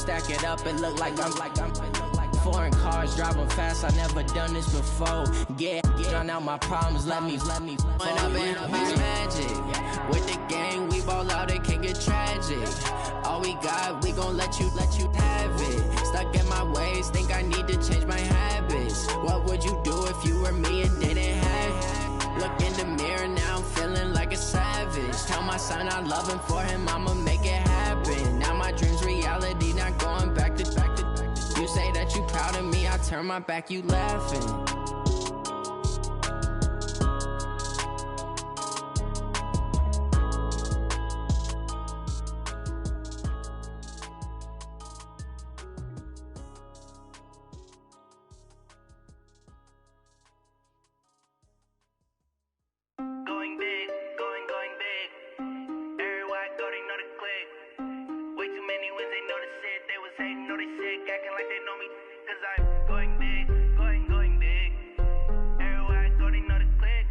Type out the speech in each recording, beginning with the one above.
stack it up, it look like I'm foreign cars driving fast, I never done this before. Get drown out my problems, let me When up in it's magic. With the gang, we ball out, it can get tragic. All we got, we gon' let you have it. Stuck in my ways, think I need to change my habits. What would you do if you were me and didn't have it? Look in the mirror, now I'm feeling like a savage. Tell my son I love him, for him I'ma make it happen. Now my dream's reality, not going back to. You say that you proud of me, I turn my back, you laughing. Going big, going big. Everywhere I go, they know the click. Way too many wins, they know the shit. They was hating, know they sick, acting like they know me. Cause I'm going big, going big. Everywhere I go, they know the click.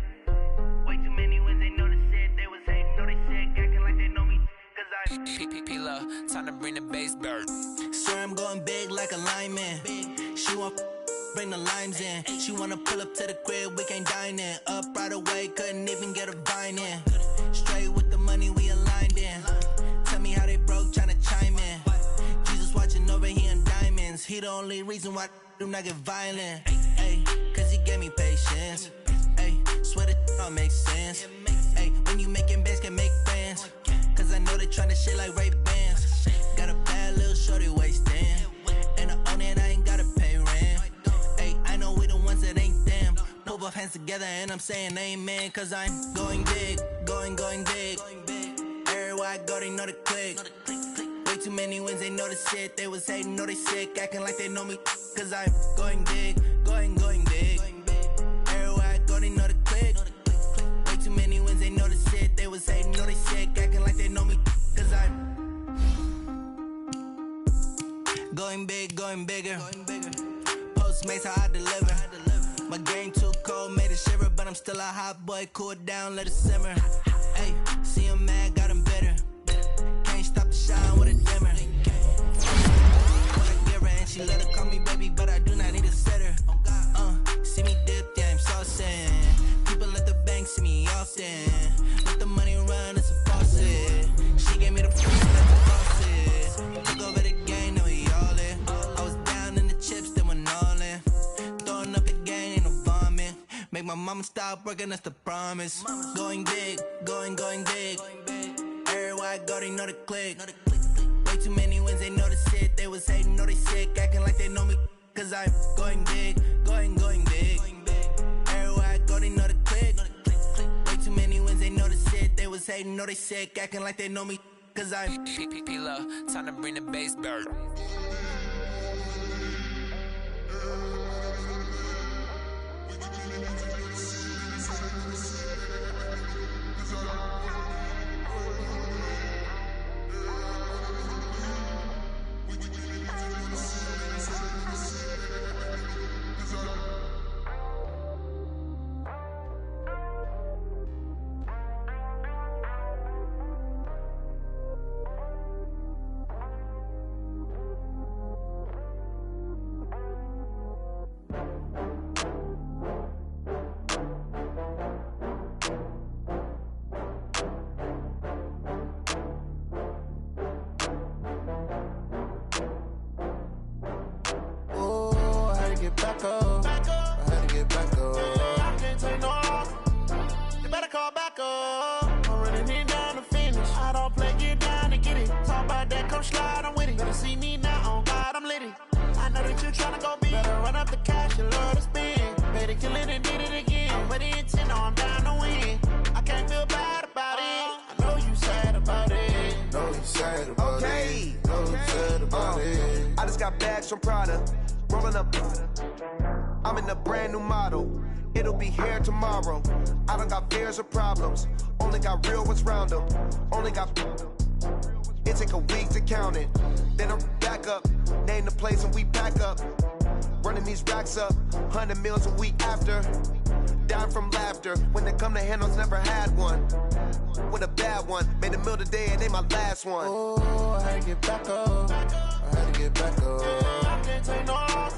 Way too many wins, they know the shit. They was hating, know they sick, acting like they know me. Cause I'm P-P-P-Lo, time to bring the bass bird. Swear I'm going big like a lineman. She want bring the limes in. She wanna pull up to the crib, we can't dine in. Up right away, couldn't even get a vine in. Straight with the money, we aligned in. Tell me how they broke, tryna chime in. Jesus watching over here in diamonds. He the only reason why I do not get violent. Ay, cause he gave me patience. Ay, swear that all makes sense. Ay, when you making bands, can make friends. Cause I know they tryna shit like Ray-Bans. Got a bad little shorty wasting. And I own it, I ain't gotta pay rent. Ay, I know we the ones that ain't them. Pull both hands together and I'm saying amen. Cause I'm going big, going big. Everywhere I go, they know the click. Way too many wins, they know the shit. They was hating, know they sick, acting like they know me. Cause I'm going big, going big. Everywhere I go, they know the click. Way too many wins, they know the shit. They was hating, know they sick, acting like they know me. Cause I'm going big, going bigger. Postmates, how I deliver. My game too cold, made it shiver. But I'm still a hot boy, cool it down, let it simmer. Hey, see him mad, got him bitter. Can't stop the shine with a dimmer. When I give her and she let her call me baby, but I do not need a sitter. See me dip, yeah, I'm saucing. People at the bank see me often. Let the money run, it's a faucet. She gave me the fruit, let the faucet. Took over the game, now we all in. I was down in the chips, then went all in. Throwing up the game, ain't no vomit. Make my mama stop working, that's the promise. Going big, going big. Everywhere I go, they know the click. Way too many wins, they know the shit. They was hating, know they sick, acting like they know me. Cause I'm going big, going big. Everywhere I go, they know the click. Way too many wins, they know the shit. They was hating, know they sick, acting like they know me. Cause I'm P-P-P-Lo, time to bring the bass bird. From Prada, rolling up. I'm in a brand new model. It'll be here tomorrow. I don't got fears or problems. Only got real ones round them. Only got. It take a week to count it. Then I'm back up. Name the place and we pack up. Running these racks up. 100 meals a week after. dying from laughter. When it come to handles, never had one. With a bad one, made a meal today and ain't my last one. Oh, I had to get back up. I had to get back up. I can't take no loss.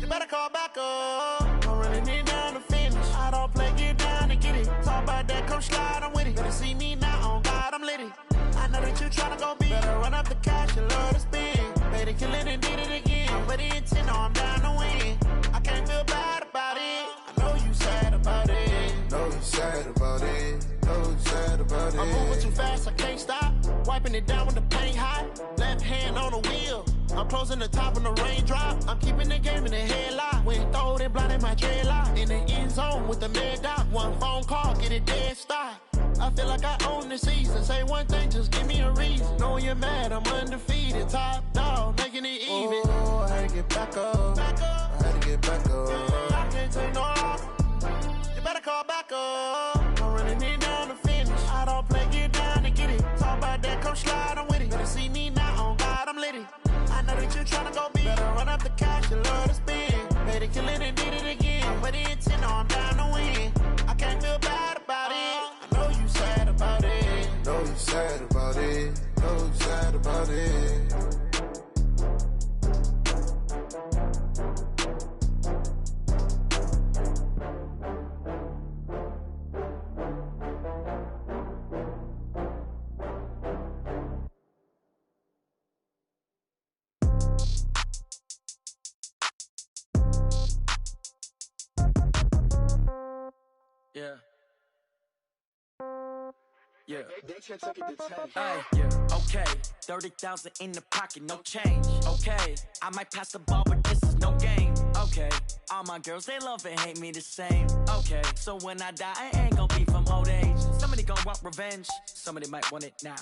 You better call back up. I'm running it down to finish. I don't play, get down and get it. Talk about that, come slide, I'm with it. Better see me now, on God, I'm lit it. I know that you tryna go big. Better run up the cash, you love to spend. Better kill it and did it again. I'm with the intent, no, I'm down to win. I can't feel bad about it. I know you sad about it. Know you sad about it. Know you sad about it. I'm moving too fast, I can't stop. Wiping it down when the paint hot. Left hand on the wheel. I'm closing the top when the raindrop. I'm keeping the game in the headlock. When throwed and blinded my dreadlock. In the end zone with the mad dot. One phone call, get it dead stop. I feel like I own the season. Say one thing, just give me a reason. Knowing you're mad, I'm undefeated. Top dog, making it even. Oh, I had to get back up. I had to get back up. I can't take no loss. You better call back up. I'm running it down to finish. I don't play, get down and get it. Talk about that, come slide, I'm with it. Better see me now, on God, I'm lit it. I know that you tryna go big. Better run up the cash, you love to spend. Better kill it and did it again. But the intent, no, I'm down to win. I can't feel bad about it. I know you sad about it. Know you sad about it. Know you sad about it. Yeah. Yeah. Ay, yeah. Okay. 30,000 in the pocket, no change. Okay. I might pass the ball, but this is no game. Okay. All my girls, they love and hate me the same. Okay. So when I die, I ain't gonna be from old age. Somebody gonna want revenge. Somebody might want it now.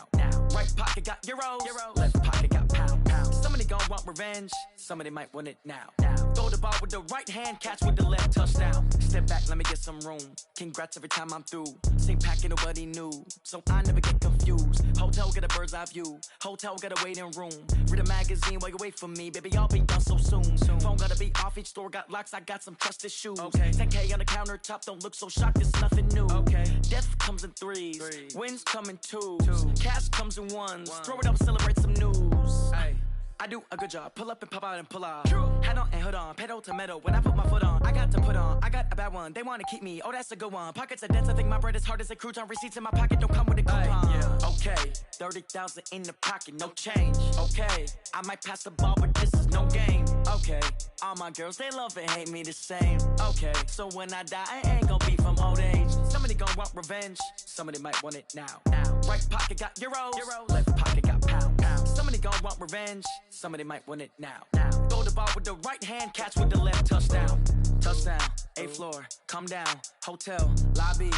Right pocket got euros. Left pocket got pounds. Somebody gonna want revenge. Somebody might want it now. Throw the ball with the right hand, catch with the left, touchdown. Step back, let me get some room. Congrats every time I'm through. Same packet, nobody knew. So I never get confused. Hotel get a bird's eye view. Hotel get a waiting room. Read a magazine while you wait for me. Baby, I'll be done so soon. Phone gotta be off, each store got locks. I got some trusted shoes. Okay. 10K on the countertop, don't look so shocked, it's nothing new. Okay. Death comes in threes. Wins come in twos. Cash comes in ones. Throw it up, celebrate some news. Ay. I do a good job, pull up and pop out and pull off. Hat on and hood on, pedal to metal. When I put my foot on, I got to put on. I got a bad one, they wanna keep me. Oh, that's a good one. Pockets are dense, I think my bread is hard as a crouton. Receipts in my pocket don't come with a coupon. Yeah. Okay, 30,000 in the pocket, no change. Okay, I might pass the ball, but this is no game. Okay, all my girls, they love and hate me the same. Okay, so when I die, I ain't gonna be from old age. Somebody gonna want revenge. Somebody might want it now. Right pocket got euros. Left pocket got pounds. Somebody gonna want revenge. Somebody might want it now. Throw the ball with the right hand, catch with the left, touchdown. Touchdown, 8th floor, come down, hotel, lobby.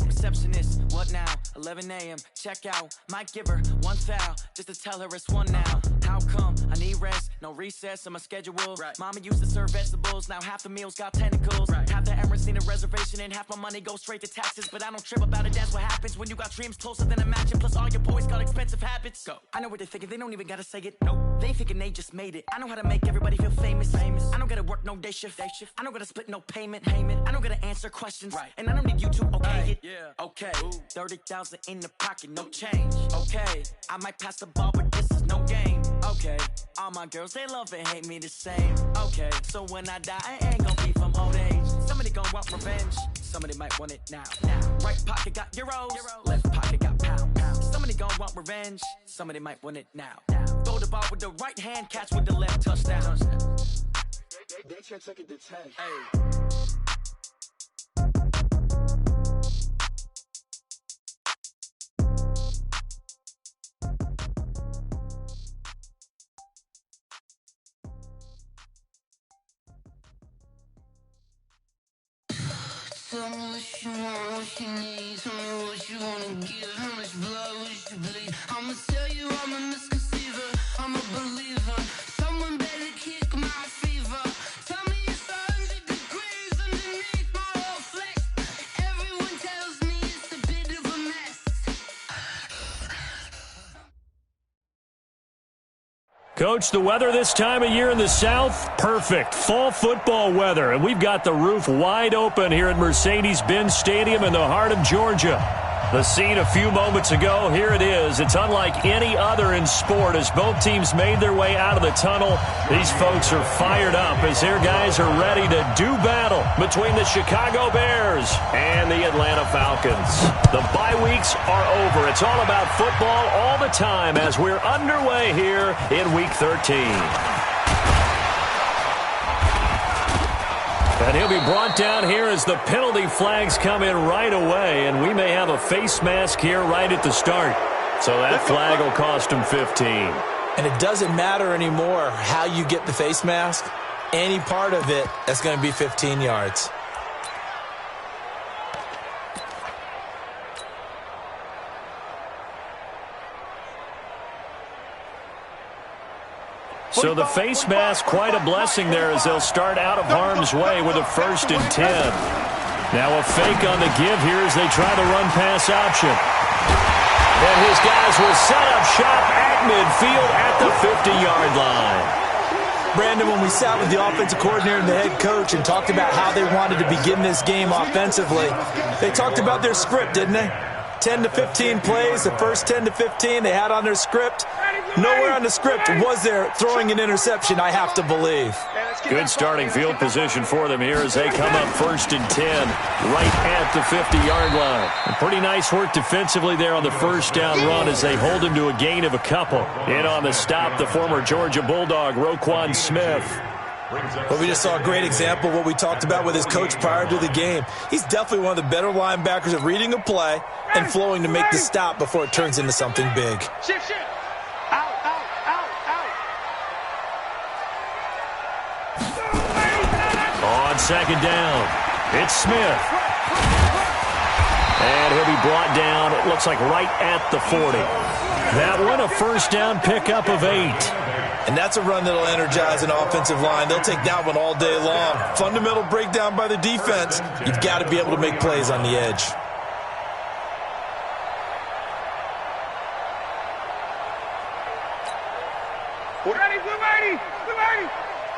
Receptionist, what now? 11 a.m., check out. Might give her one foul, just to tell her it's one now. How come? I need rest, no recess in my schedule. Right. Mama used to serve vegetables, now half the meals got tentacles. Right. Half the Emirates need a reservation and half my money goes straight to taxes. But I don't trip about it, that's what happens when you got dreams closer than a matching. Plus all your boys got expensive habits. Go. I know what they're thinking, they don't even gotta say it. Nope. They thinking they just made it. I know how to make everybody feel famous. I don't gotta work no day shift. I don't gotta split no payment. I don't gotta answer questions. Right. And I don't need you to okay it. Yeah. Okay. 30,000 in the pocket, no change. Okay. I might pass the ball, but this is no game. Okay. All my girls, they love and hate me the same. Okay. So when I die, I ain't gonna be from old age. Somebody gonna want revenge. Somebody might want it now. Right pocket got euros. Left pocket got pounds. Somebody gonna want revenge. Somebody might want it now. Throw the ball with the right hand, catch with the left, touchdown. They took it to 10. Hey. Tell me what you want, what you need. Tell me what you wanna give. How much blood would you bleed? I'ma tell you I'm a misconceiver. I'm a believer. Someone better kick my fever. Tell me it's 100 degrees underneath my whole flesh. Everyone tells me it's a bit of a mess. Coach, the weather this time of year in the South, perfect. Fall football weather, and we've got the roof wide open here at Mercedes-Benz Stadium in the heart of Georgia. The scene a few moments ago, here it is. It's unlike any other in sport as both teams made their way out of the tunnel. These folks are fired up as their guys are ready to do battle between the Chicago Bears and the Atlanta Falcons. The bye weeks are over. It's all about football all the time as we're underway here in Week 13. And he'll be brought down here as the penalty flags come in right away, and we may have a face mask here right at the start. So that flag will cost him 15. And it doesn't matter anymore how you get the face mask. Any part of it, that's going to be 15 yards. So the face mask, quite a blessing there as they'll start out of harm's way with a 1st and 10. Now a fake on the give here as they try the run-pass option. And his guys will set up shop at midfield at the 50-yard line. Brandon, when we sat with the offensive coordinator and the head coach and talked about how they wanted to begin this game offensively, they talked about their script, didn't they? 10 to 15 plays, the first 10 to 15 they had on their script. Nowhere on the script was there throwing an interception, I have to believe. Good starting field position for them here as they come up 1st and 10 right at the 50-yard line. And pretty nice work defensively there on the first down run as they hold him to a gain of a couple. In on the stop, the former Georgia Bulldog, Roquan Smith. Well, we just saw a great example of what we talked about with his coach prior to the game. He's definitely one of the better linebackers at reading a play and flowing to make the stop before it turns into something big. Shift. Out. On 2nd down, it's Smith. And he'll be brought down, it looks like right at the 40. That one, a 1st down pickup of 8. And that's a run that'll energize an offensive line. They'll take that one all day long. Fundamental breakdown by the defense. You've got to be able to make plays on the edge. Ready, blue 80.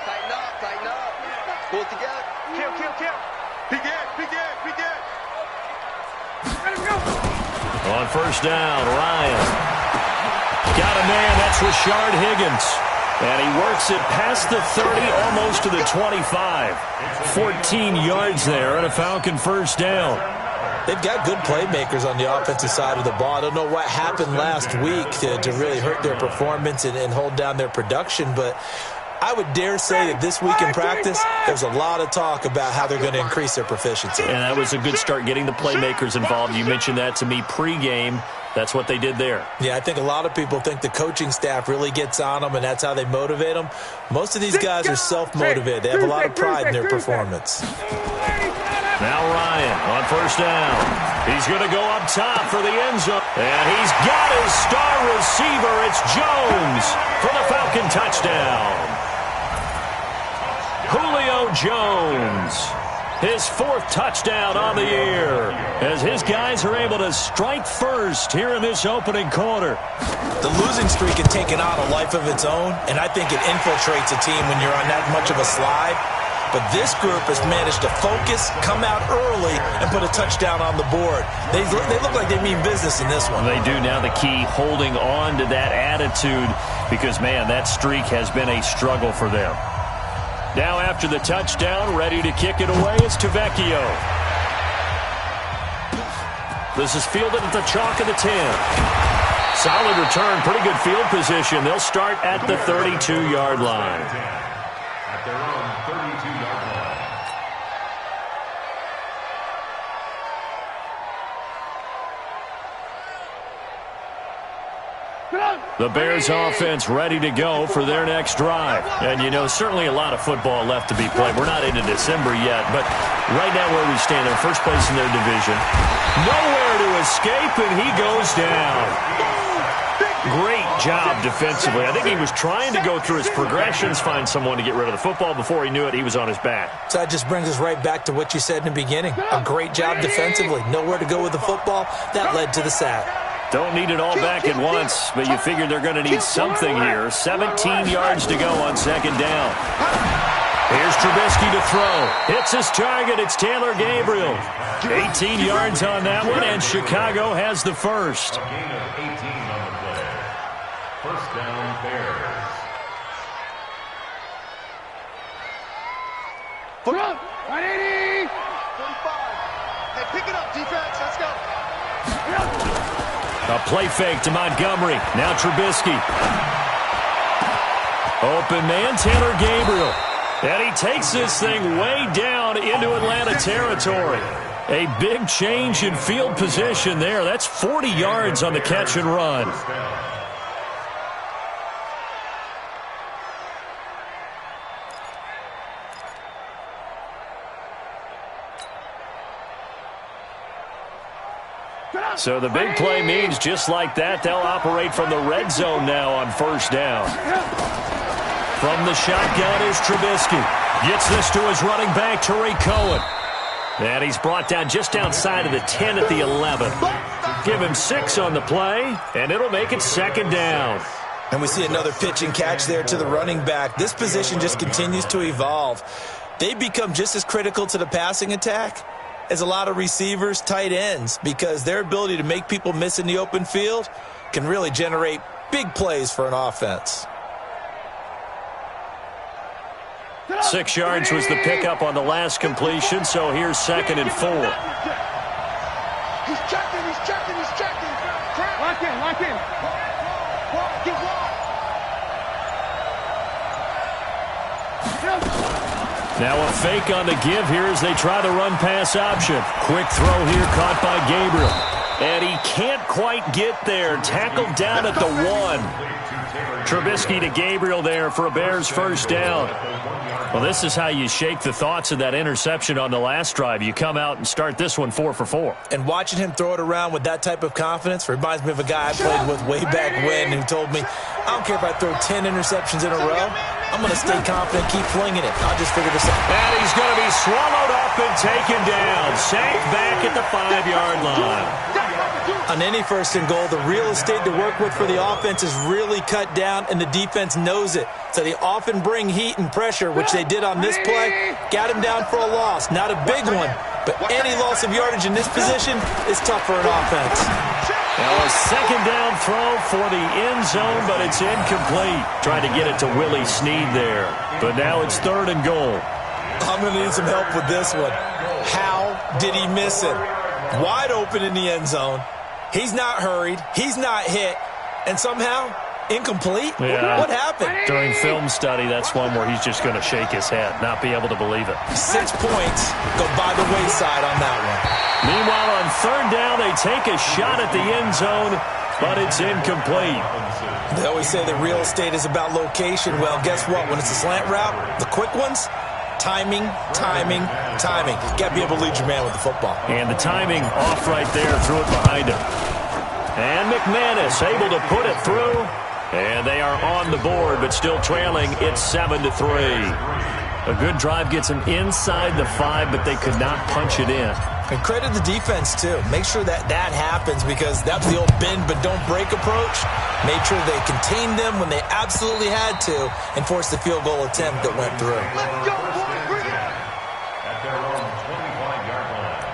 Tighten up. Pull it together. Kill. Be good. Let him go. On 1st down, Ryan. Got a man, that's Rashard Higgins. And he works it past the 30, almost to the 25. 14 yards there and a Falcon 1st down. They've got good playmakers on the offensive side of the ball. I don't know what happened last week to really hurt their performance and hold down their production, but I would dare say that this week in practice, there's a lot of talk about how they're going to increase their proficiency. And that was a good start getting the playmakers involved. You mentioned that to me pregame. That's what they did there. Yeah, I think a lot of people think the coaching staff really gets on them, and that's how they motivate them. Most of these guys are self-motivated. They have a lot of pride in their performance. Now Ryan on 1st down. He's going to go up top for the end zone. And he's got his star receiver. It's Jones for the Falcon touchdown. Julio Jones, his 4th touchdown on the year, as his guys are able to strike first here in this opening quarter. The losing streak had taken on a life of its own, and I think it infiltrates a team when you're on that much of a slide. But this group has managed to focus, come out early, and put a touchdown on the board. They look like they mean business in this one. They do. Now the key, holding on to that attitude, because, man, that streak has been a struggle for them. Now after the touchdown, ready to kick it away is Tavecchio. This is fielded at the chalk of the 10. Solid return, pretty good field position. They'll start at the 32-yard line. At their own 32-yard line. The Bears offense ready to go for their next drive. And, you know, certainly a lot of football left to be played. We're not into December yet, but right now where we stand, they're first place in their division. Nowhere to escape, and he goes down. Great job defensively. I think he was trying to go through his progressions, find someone to get rid of the football. Before he knew it, he was on his back. So that just brings us right back to what you said in the beginning. A great job defensively. Nowhere to go with the football. That led to the sack. Don't need it all back at once, but you figure they're going to need something here. 17 yards to go on second down. Here's Trubisky to throw. Hits his target. It's Taylor Gabriel. 18 yards on that one, and Chicago has the first. A gain of 18 on the play. First down, Bears. Foot up. 180. 45. Hey, pick it up, defense. Let's go. A play fake to Montgomery. Now Trubisky. Open man, Taylor Gabriel. And he takes this thing way down into Atlanta territory. A big change in field position there. That's 40 yards on the catch and run. So the big play means just like that, they'll operate from the red zone now on first down. From the shotgun is Trubisky. Gets this to his running back, Tariq Cohen. And he's brought down just outside of the 10 at the 11. Give him 6 on the play, and it'll make it second down. And we see another pitch and catch there to the running back. This position just continues to evolve. They become just as critical to the passing attack as a lot of receivers, tight ends, because their ability to make people miss in the open field can really generate big plays for an offense. 6 yards was the pickup on the last completion, so here's 2nd and 4. He's checking, he's checking, he's checking. Lock in, lock in. Walk, get walk. Now a fake on the give here as they try the run-pass option. Quick throw here caught by Gabriel. And he can't quite get there. Tackled down at the 1. Trubisky to Gabriel there for a Bears first down. Well, this is how you shake the thoughts of that interception on the last drive. You come out and start this one 4 for 4. And watching him throw it around with that type of confidence reminds me of a guy I played with way back when who told me, I don't care if I throw 10 interceptions in a row. I'm going to stay confident, keep flinging it. I'll just figure this out. And he's going to be swallowed up and taken down. Sacked back at the 5-yard line. On any first and goal, the real estate to work with for the offense is really cut down, and the defense knows it. So they often bring heat and pressure, which they did on this play. Got him down for a loss. Not a big one, but any loss of yardage in this position is tough for an offense. Now a second down throw for the end zone, but it's incomplete. Trying to get it to Willie Snead there. But now it's 3rd and goal. I'm going to need some help with this one. How did he miss it? Wide open in the end zone. He's not hurried. He's not hit. And somehow, incomplete? Yeah. What happened? During film study, that's one where he's just going to shake his head, not be able to believe it. 6 points go by the wayside on that one. Meanwhile, on 3rd down, they take a shot at the end zone, but it's incomplete. They always say that real estate is about location. Well, guess what? When it's a slant route, the quick ones, timing, timing, timing. Got to be able to lead your man with the football. And the timing off right there, threw it behind him. And McManus able to put it through. And they are on the board, but still trailing. It's 7-3. A good drive gets them inside the 5, but they could not punch it in. And credit the defense, too. Make sure that that happens, because that was the old bend but don't break approach. Made sure they contained them when they absolutely had to and forced the field goal attempt that went through. Let's go, boy, bring it. At their own 25-yard line.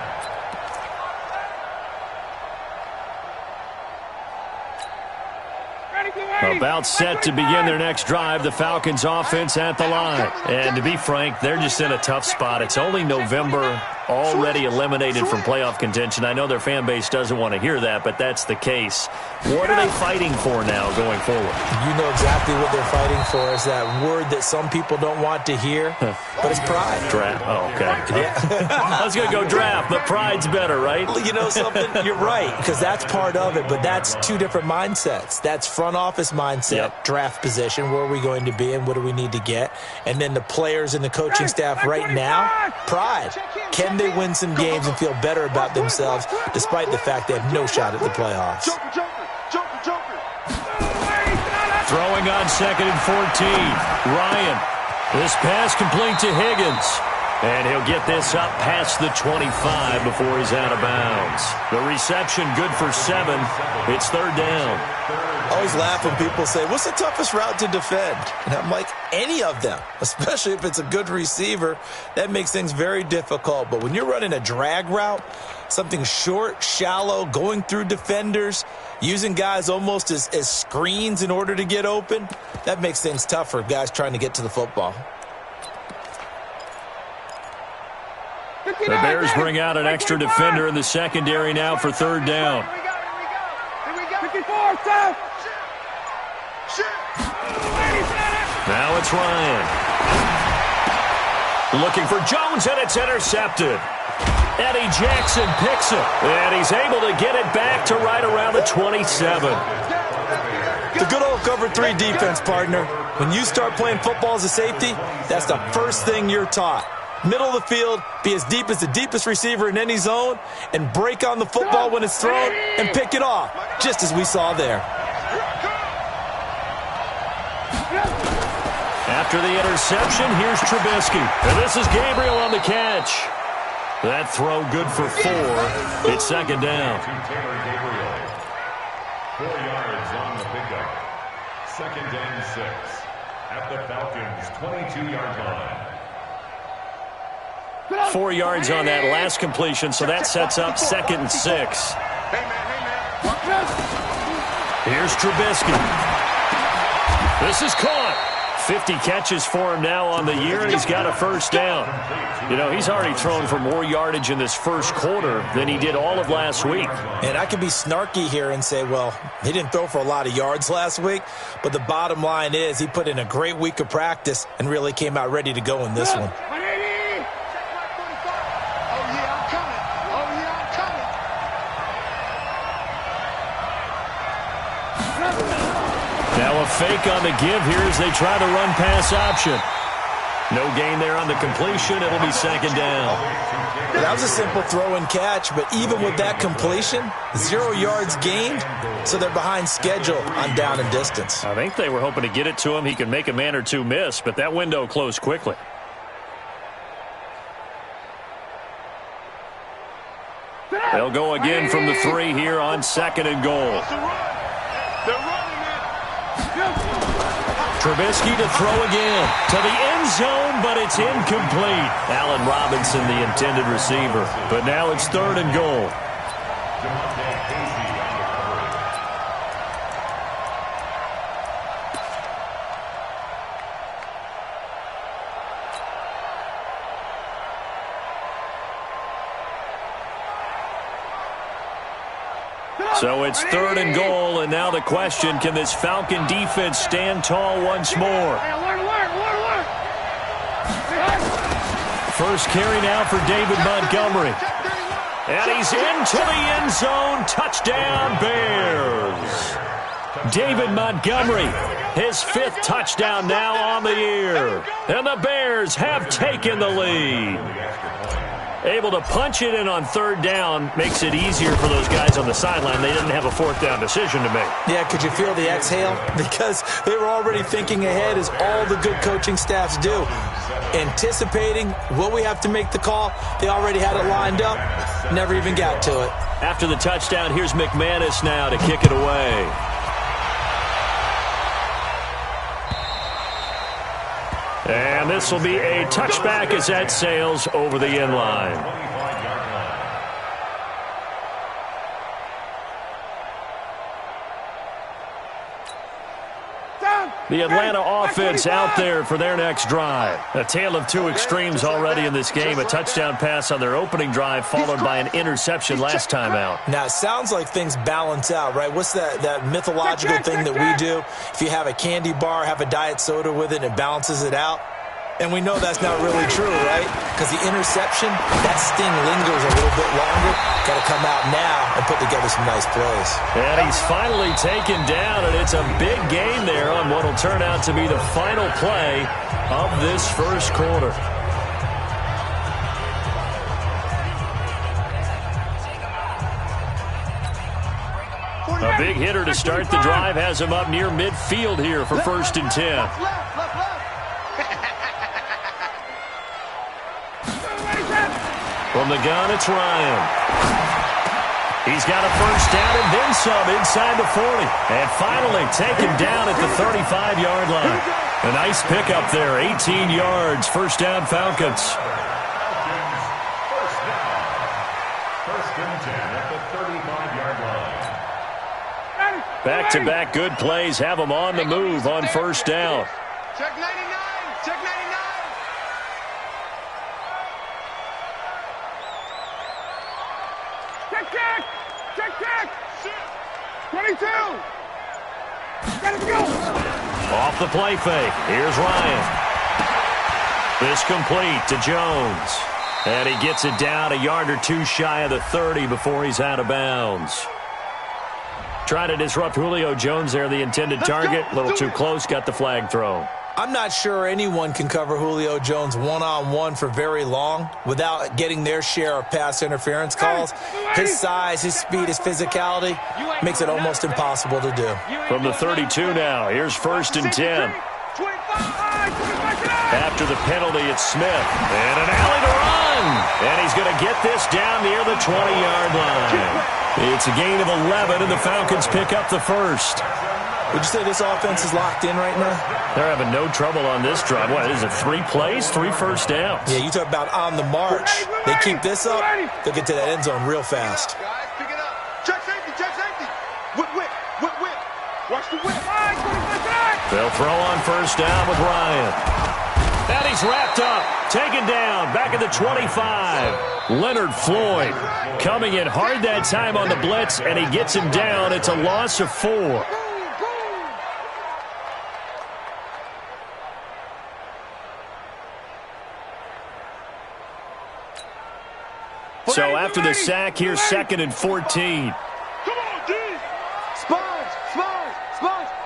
About set to begin their next drive, the Falcons offense at the line. And to be frank, they're just in a tough spot. It's only November, already eliminated from playoff contention. I know their fan base doesn't want to hear that, but that's the case. What are they fighting for now going forward? You know exactly what they're fighting for. Is that word that some people don't want to hear, but it's pride. Draft. Oh, okay. Yeah. I was going to go draft, but pride's better, right? You know something? You're right, because that's part of it, but that's 2 different mindsets. That's front office mindset, draft position, where are we going to be and what do we need to get? And then the players and the coaching staff right now, pride. Can they win some games and feel better about themselves despite the fact they have no shot at the playoffs? Throwing on 2nd and 14. Ryan. This pass complete to Higgins. And he'll get this up past the 25 before he's out of bounds. The reception good for 7. It's third down. I always laugh when people say, what's the toughest route to defend? And I'm like, any of them, especially if it's a good receiver. That makes things very difficult. But when you're running a drag route, something short, shallow, going through defenders, using guys almost as screens in order to get open, that makes things tough for guys trying to get to the football. The Bears bring out an extra defender in the secondary now for third down. Now it's Ryan. Looking for Jones, and it's intercepted. Eddie Jackson picks it, and he's able to get it back to right around the 27. The good old cover 3 defense, partner. When you start playing football as a safety, that's the first thing you're taught. Middle of the field, be as deep as the deepest receiver in any zone, and break on the football when it's thrown and pick it off, just as we saw there. After the interception, here's Trubisky. And this is Gabriel on the catch. That throw good for 4. It's second down. 4 yards on the pickup. Second and 6 at the Falcons' 22-yard line. 4 yards on that last completion, so that sets up second and 6. Here's Trubisky. This is caught. 50 catches for him now on the year, and he's got a first down. You know, he's already thrown for more yardage in this first quarter than he did all of last week. And I can be snarky here and say, well, he didn't throw for a lot of yards last week, but the bottom line is he put in a great week of practice and really came out ready to go in this one. Now a fake on the give here as they try to run pass option. No gain there on the completion. It'll be second down. That was a simple throw and catch, but even with that completion, 0 yards gained, so they're behind schedule on down and distance. I think they were hoping to get it to him. He could make a man or two miss, but that window closed quickly. They'll go again from the 3 here on second and goal. Trubisky to throw again to the end zone, but it's incomplete. Allen Robinson, the intended receiver. But now it's third and goal. So it's third and goal, and now the question, can this Falcon defense stand tall once more? First carry now for David Montgomery. And he's into the end zone. Touchdown, Bears. David Montgomery, his 5th touchdown now on the year. And the Bears have taken the lead. Able to punch it in on third down makes it easier for those guys on the sideline. They didn't have a 4th down decision to make. Yeah, could you feel the exhale? Because they were already thinking ahead, as all the good coaching staffs do. Anticipating, will we have to make the call? They already had it lined up. Never even got to it. After the touchdown, here's McManus now to kick it away. And this will be a touchback as that sails over the end line. The Atlanta offense out there for their next drive. A tale of 2 extremes already in this game. A touchdown pass on their opening drive followed by an interception last time out. Now, it sounds like things balance out, right? What's that mythological thing that we do? If you have a candy bar, have a diet soda with it, it balances it out. And we know that's not really true, right? Because the interception, that sting lingers a little bit longer. Got to come out now and put together some nice plays. And he's finally taken down, and it's a big gain there on what will turn out to be the final play of this first quarter. A big hitter to start the drive has him up near midfield here for 1st and 10. From the gun, it's Ryan. He's got a first down and then some inside the 40. And finally taken down at the 35-yard line. A nice pickup there, 18 yards, first down Falcons. First and 10 at the 35-yard line. Back-to-back good plays have them on the move on first down. Check 99. Check 99. Check. Check. 22. Gotta go. Off the play fake. Here's Ryan. This complete to Jones. And he gets it down a yard or two shy of the 30 before he's out of bounds. Trying to disrupt Julio Jones there, the intended target. A little too close, got the flag thrown. I'm not sure anyone can cover Julio Jones one-on-one for very long without getting their share of pass interference calls. His size, his speed, his physicality makes it almost impossible to do. From the 32 now, here's first and 10. After the penalty, it's Smith. And an alley to run. And he's going to get this down near the 20-yard line. It's a gain of 11, and the Falcons pick up the first. Would you say this offense is locked in right now? They're having no trouble on this drive. What is it, 3 plays, 3 first downs? Yeah, you talk about on the march. They keep this up, they'll get to that end zone real fast. Guys, pick it up. Check safety. Whip. Watch the whip. They'll throw on first down with Ryan. And he's wrapped up, taken down, back at the 25. Leonard Floyd coming in hard that time on the blitz, and he gets him down. It's a loss of 4. So after the sack, here's second and 14. Come on, D. Sponge.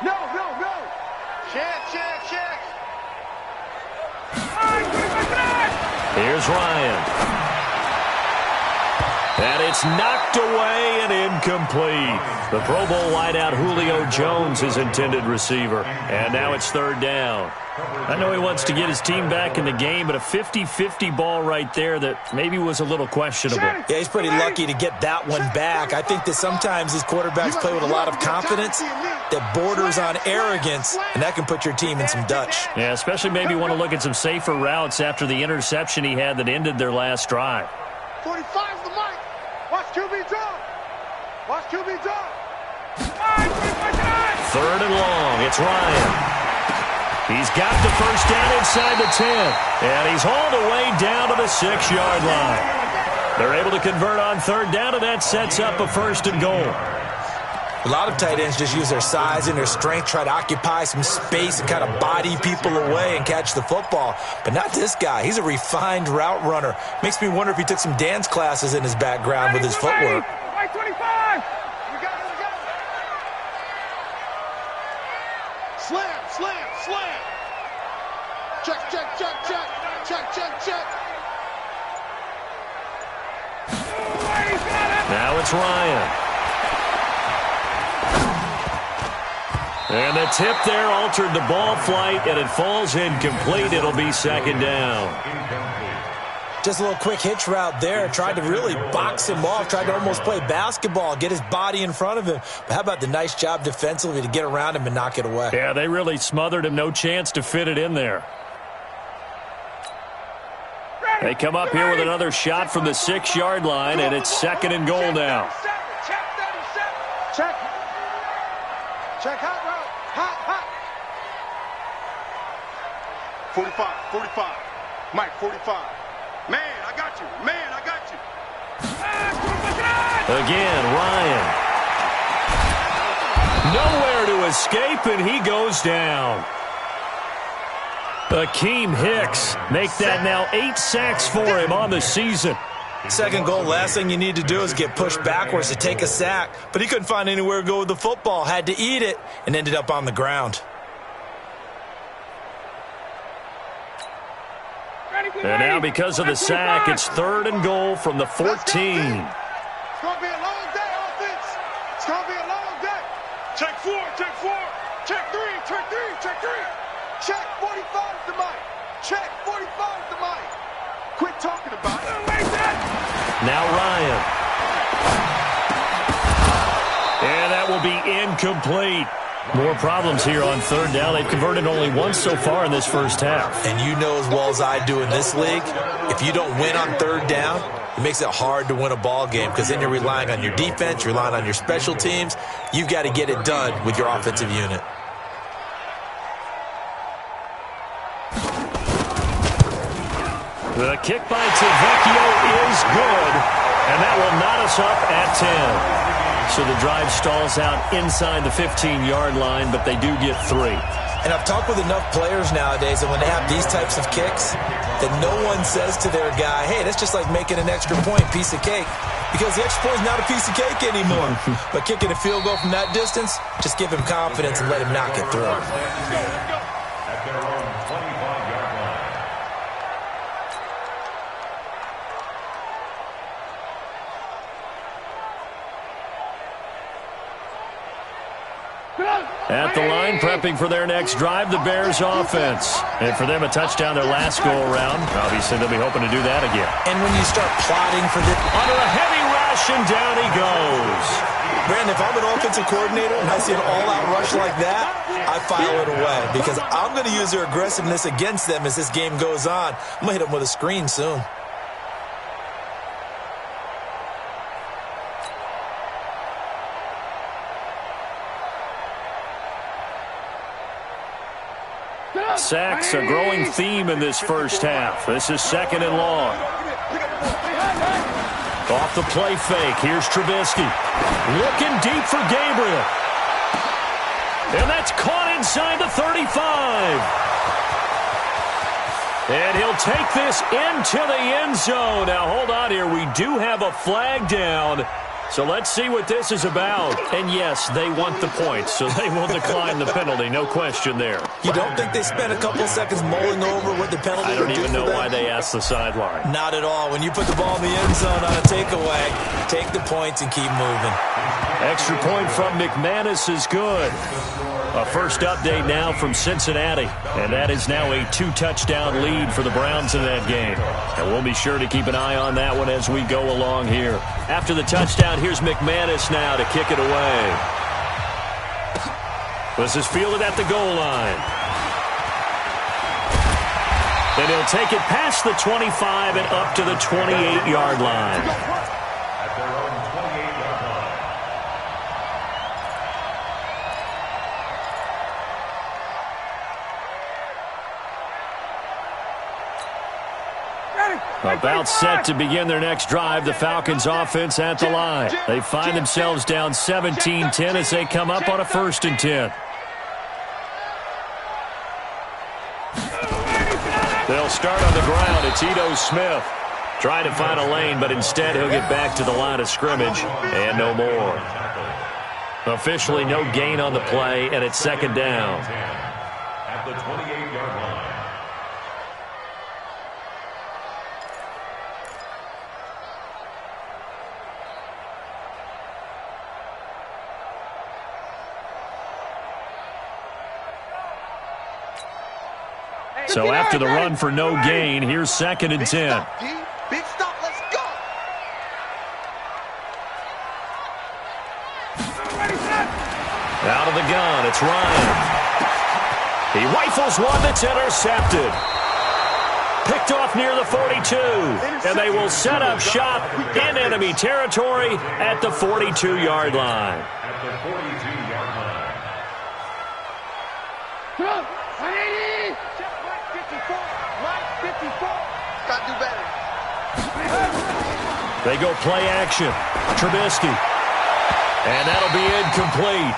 No. Check. Here's Ryan. And it's knocked away and incomplete. The Pro Bowl wideout Julio Jones, his intended receiver. And now it's third down. I know he wants to get his team back in the game, but a 50-50 ball right there that maybe was a little questionable. Yeah, he's pretty lucky to get that one back. I think that sometimes these quarterbacks play with a lot of confidence that borders on arrogance, and that can put your team in some Dutch. Yeah, especially maybe want to look at some safer routes after the interception he had that ended their last drive. 45's the mic. Watch QB drop. Third and long. It's Ryan. He's got the first down inside the 10. And he's hauled away down to the 6-yard line. They're able to convert on third down, and that sets up a first and goal. A lot of tight ends just use their size and their strength, try to occupy some space and kind of body people away and catch the football. But not this guy. He's a refined route runner. Makes me wonder if he took some dance classes in his background with his footwork. Right 25. We got it. Slam. Check. Now it's Ryan. And the tip there altered the ball flight, and it falls incomplete. It'll be second down. Just a little quick hitch route there. Tried to really box him off. Tried to almost play basketball, get his body in front of him. But how about the nice job defensively to get around him and knock it away? Yeah, they really smothered him. No chance to fit it in there. They come up here with another shot from the 6-yard line, and it's second and goal now. Check hot route. Hot. 45. Mike, 45. Man, I got you. Again, Ryan. Nowhere to escape, and he goes down. Akeem Hicks make that now 8 sacks for him on the season. Second goal, last thing you need to do is get pushed backwards to take a sack. But he couldn't find anywhere to go with the football, had to eat it, and ended up on the ground. And now because of the sack, it's third and goal from the 14. It's going to be a long day, offense. It's going to be a long day. Check 4. Check 3. Check 45 to Mike. Quit talking about it. Now Ryan. And that will be incomplete. More problems here on third down. They've converted only once so far in this first half. And you know as well as I do in this league, if you don't win on third down, it makes it hard to win a ball game because then you're relying on your defense, you're relying on your special teams. You've got to get it done with your offensive unit. The kick by Tavecchio is good, and that will knot us up at 10. So the drive stalls out inside the 15-yard line, but they do get 3. And I've talked with enough players nowadays that when they have these types of kicks, that no one says to their guy, hey, that's just like making an extra point, piece of cake. Because the extra point is not a piece of cake anymore. But kicking a field goal from that distance, just give him confidence and let him knock it through. At their own 25-yard line. At the line, prepping for their next drive, the Bears offense. And for them, a touchdown their last go-around. Obviously, they'll be hoping to do that again. And when you start plotting for this... Under a heavy rush, and down he goes. Brandon, if I'm an offensive coordinator and I see an all-out rush like that, I file it away because I'm going to use their aggressiveness against them as this game goes on. I'm going to hit them with a screen soon. Sacks, a growing theme in this first half. This is 2nd and long. Off the play fake. Here's Trubisky. Looking deep for Gabriel. And that's caught inside the 35. And he'll take this into the end zone. Now, hold on here. We do have a flag down. So let's see what this is about. And yes, they want the points, so they will decline the penalty. No question there. You don't think they spent a couple seconds mulling over what the penalty I don't even know why they asked the sideline. Not at all. When you put the ball in the end zone on a takeaway, take the points and keep moving. Extra point from McManus is good. A first update now from Cincinnati. And that is now a 2-touchdown lead for the Browns in that game. And we'll be sure to keep an eye on that one as we go along here. After the touchdown, here's McManus now to kick it away. This is fielded at the goal line. And he'll take it past the 25 and up to the 28-yard line. At their own 28-yard line. About set to begin their next drive, the Falcons offense at the line. They find themselves down 17-10 as they come up on a 1st and 10. They'll start on the ground. It's Ito Smith trying to find a lane, but instead he'll get back to the line of scrimmage and no more. Officially no gain on the play, and it's 2nd down. At the 28-yard line. So after the run for no gain, here's 2nd and 10. Big stop, let's go. Out of the gun, it's Ryan. He rifles one that's intercepted. Picked off near the 42. And they will set up shop in enemy territory at the 42-yard line. At the 42-yard line. Come on, 180. Check right 54. Right 54. Gotta do better. They go play action. Trubisky. And that'll be incomplete.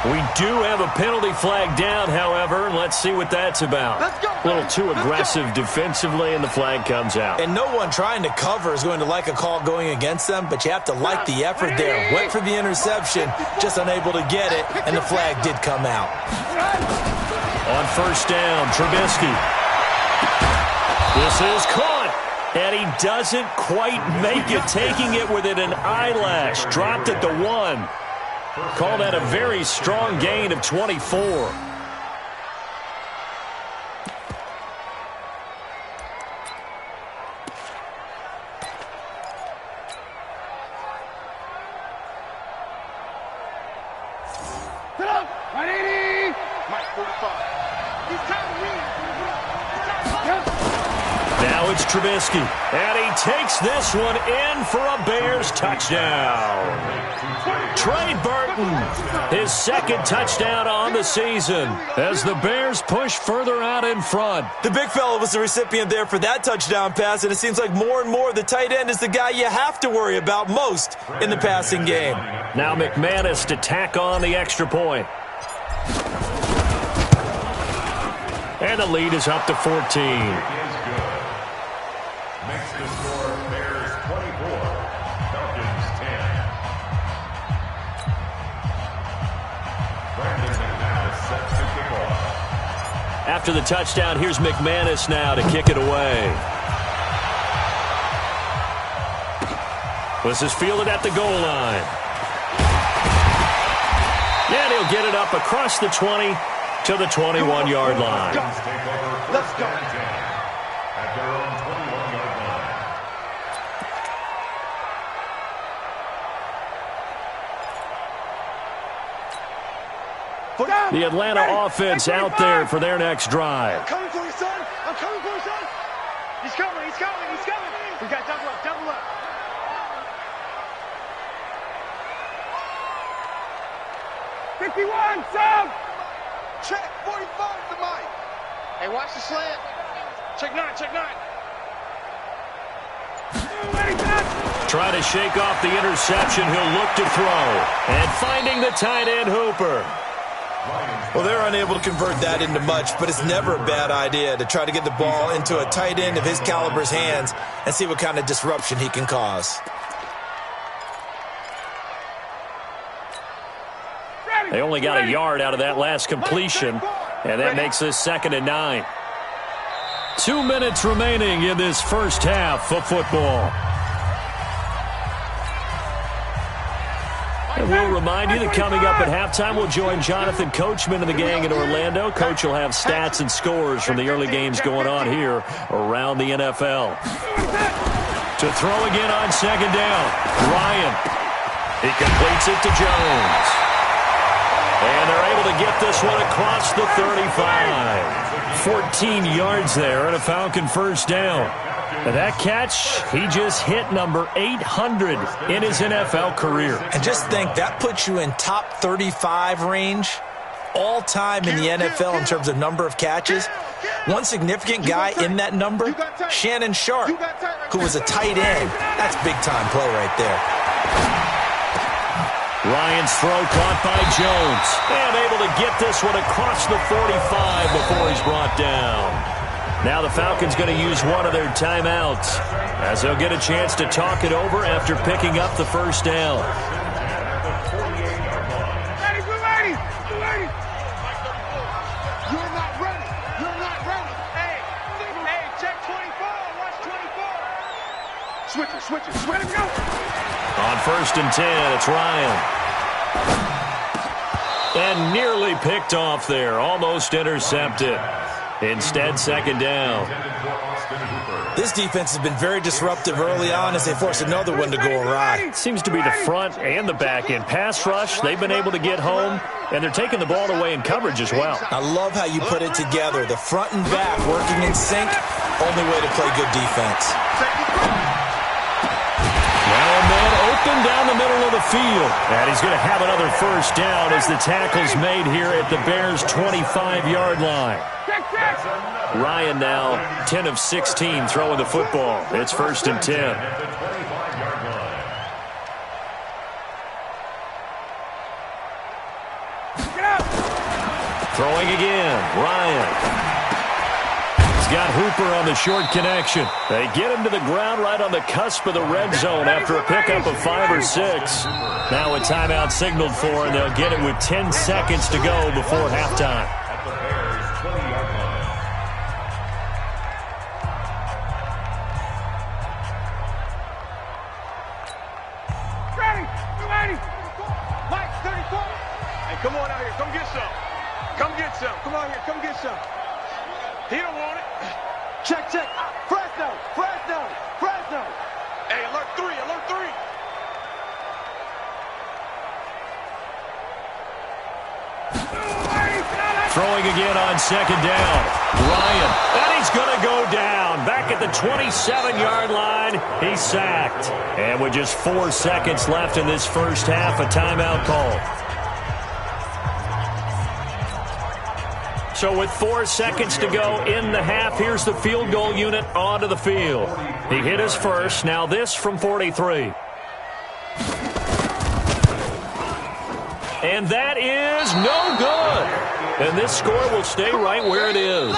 We do have a penalty flag down, however. Let's see what that's about. A little too aggressive defensively, and the flag comes out. And no one trying to cover is going to like a call going against them, but you have to like the effort there. Went for the interception, just unable to get it, and the flag did come out. On 1st down, Trubisky. This is caught, and he doesn't quite make it, taking it within an eyelash. Dropped at the 1. Call that a very strong gain of 24. it's Trubisky. And he takes this one in for a Bears touchdown. Trey Burton, his second touchdown on the season as the Bears push further out in front. The big fella was the recipient there for that touchdown pass, and it seems like more and more the tight end is the guy you have to worry about most in the passing game. Now McManus to tack on the extra point. And the lead is up to 14. Makes the score Bears 24, Falcons 10. Brandon McManus set to kick off. After the touchdown, here's McManus now to kick it away. This is fielded at the goal line. And he'll get it up across the 20 to the 21-yard line. Let's go. At their own 21-yard line. The Atlanta offense out there for their next drive. I'm coming for you, son. I'm coming for you, son. He's coming. He's coming. He's coming. We got double up. Double up. '51, Sam. Check 45 to Mike. Hey, watch the slant. Check 9. Check 9. Try to shake off the interception. He'll look to throw. And finding the tight end, Hooper. Well, they're unable to convert that into much, but it's never a bad idea to try to get the ball into a tight end of his caliber's hands and see what kind of disruption he can cause. They only got a yard out of that last completion, and that makes this 2nd and 9. 2 minutes remaining in this first half of football. And we'll remind you that coming up at halftime, we'll join Jonathan Coachman and the gang in Orlando. Coach will have stats and scores from the early games going on here around the NFL. To throw again on 2nd down, Ryan. He completes it to Jones. And they're able to get this one across the 35. 14 yards there and a Falcon first down. And that catch, he just hit number 800 in his NFL career. And just think, that puts you in top 35 range all time in the NFL in terms of number of catches. One significant guy in that number, Shannon Sharp, who was a tight end. That's big-time play right there. Ryan's throw caught by Jones. And able to get this one across the 45 before he's brought down. Now the Falcons going to use one of their timeouts as they'll get a chance to talk it over after picking up the first down. Ready, we're ready. We're ready. You're not ready. You're not ready. Hey, check 24. Watch 24. Switch it. Let him go. On 1st and 10, it's Ryan. And nearly picked off there. Almost intercepted. Instead, 2nd down. This defense has been very disruptive early on as they force another one to go awry. Seems to be the front and the back end. Pass rush, they've been able to get home, and they're taking the ball away in coverage as well. I love how you put it together. The front and back working in sync. Only way to play good defense. Now a man open down the middle of the field. And he's going to have another first down as the tackle's made here at the Bears' 25-yard line. Ryan now 10 of 16 throwing the football. It's 1st and 10. Throwing again, Ryan. He's got Hooper on the short connection. They get him to the ground right on the cusp of the red zone after a pickup of 5 or 6. Now a timeout signaled for, and they'll get it with 10 seconds to go before halftime. Come on out here. Come get some. Come get some. Come out here. Come get some. He don't want it. Check. Fresno. Hey, alert 3. Throwing again on 2nd down. Ryan. And he's going to go down. Back at the 27-yard line. He's sacked. And with just 4 seconds left in this first half, a timeout call. So with 4 seconds to go in the half, here's the field goal unit onto the field. He hit his first. Now this from 43. And that is no good. And this score will stay right where it is.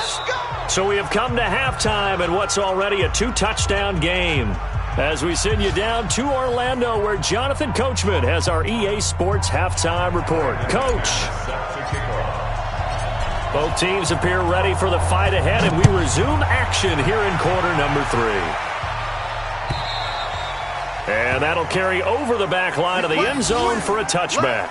So we have come to halftime in what's already a 2-touchdown game. As we send you down to Orlando, where Jonathan Coachman has our EA Sports halftime report. Coach. Both teams appear ready for the fight ahead, and we resume action here in quarter number 3. And that'll carry over the back line of the end zone for a touchback.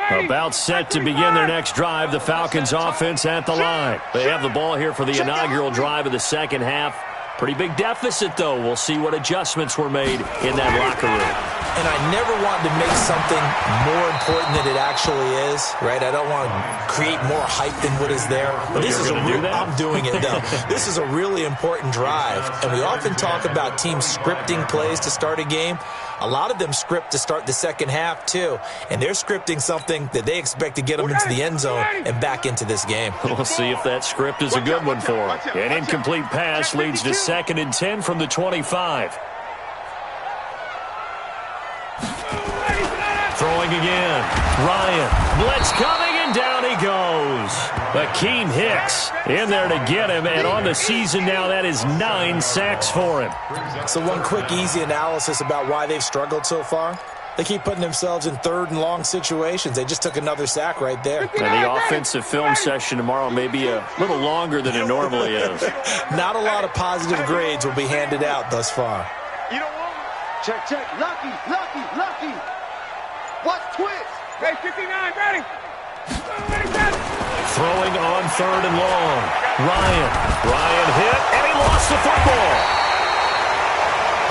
About set to begin their next drive, the Falcons offense at the line. They have the ball here for the inaugural drive of the second half. Pretty big deficit, though. We'll see what adjustments were made in that locker room. And I never want to make something more important than it actually is, right? I don't want to create more hype than what is there. But this is I'm doing it, though. This is a really important drive. And we often talk about teams scripting plays to start a game. A lot of them script to start the second half, too. And they're scripting something that they expect to get them into the end zone and back into this game. We'll see if that script is a good one for them. An incomplete pass leads to 2nd and 10 from the 25. Throwing again. Ryan. Blitz coming, and down he goes. Akeem Hicks in there to get him, and on the season now, that is 9 sacks for him. So one quick, easy analysis about why they've struggled so far. They keep putting themselves in 3rd and long situations. They just took another sack right there. And the offensive film session tomorrow may be a little longer than it normally is. Not a lot of positive grades will be handed out thus far. You don't want it. Check. Lucky. Watch twist. Hey, 59, ready. Throwing on 3rd and long. Ryan hit, and he lost the football.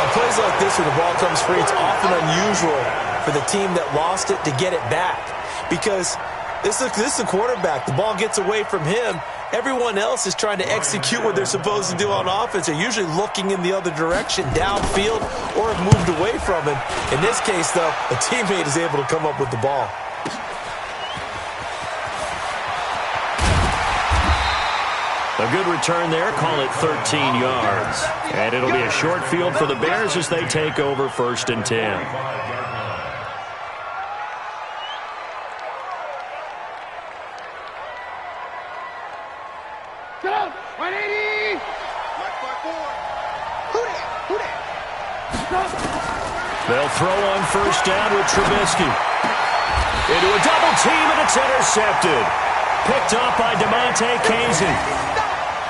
On plays like this where the ball comes free, it's often unusual for the team that lost it to get it back. Because this is the quarterback. The ball gets away from him. Everyone else is trying to execute what they're supposed to do on offense. They're usually looking in the other direction, downfield, or have moved away from him. In this case, though, a teammate is able to come up with the ball. A good return there, call it 13 yards. And it'll be a short field for the Bears as they take over 1st and 10. They'll throw on 1st down with Trubisky. Into a double team, and it's intercepted. Picked up by DeMonte Casey.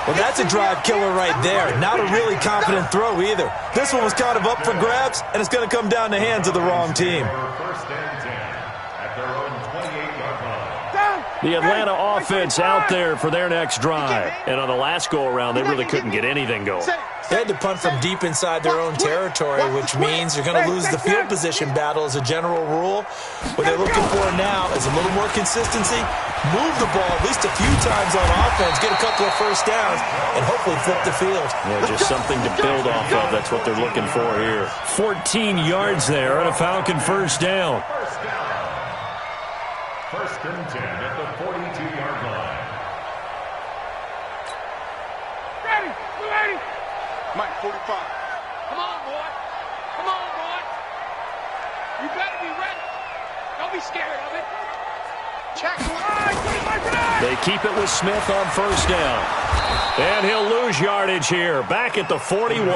Well, that's a drive killer right there. Not a really confident throw either. This one was kind of up for grabs, and it's going to come down the hands of the wrong team. 1st and 10 at their own 28-yard line. The Atlanta offense out there for their next drive. And on the last go-around, they really couldn't get anything going. They had to punt from deep inside their own territory, which means you're going to lose the field position battle as a general rule. What they're looking for now is a little more consistency, move the ball at least a few times on offense, get a couple of 1st downs, and hopefully flip the field. Yeah, just something to build off of. That's what they're looking for here. 14 yards there on a Falcon 1st down. 1st and 10 at the 42-yard line. Ready. Mike, 45. Come on, boy. You better be ready. Don't be scared of it. Check. They keep it with Smith on 1st down. And he'll lose yardage here. Back at the 41.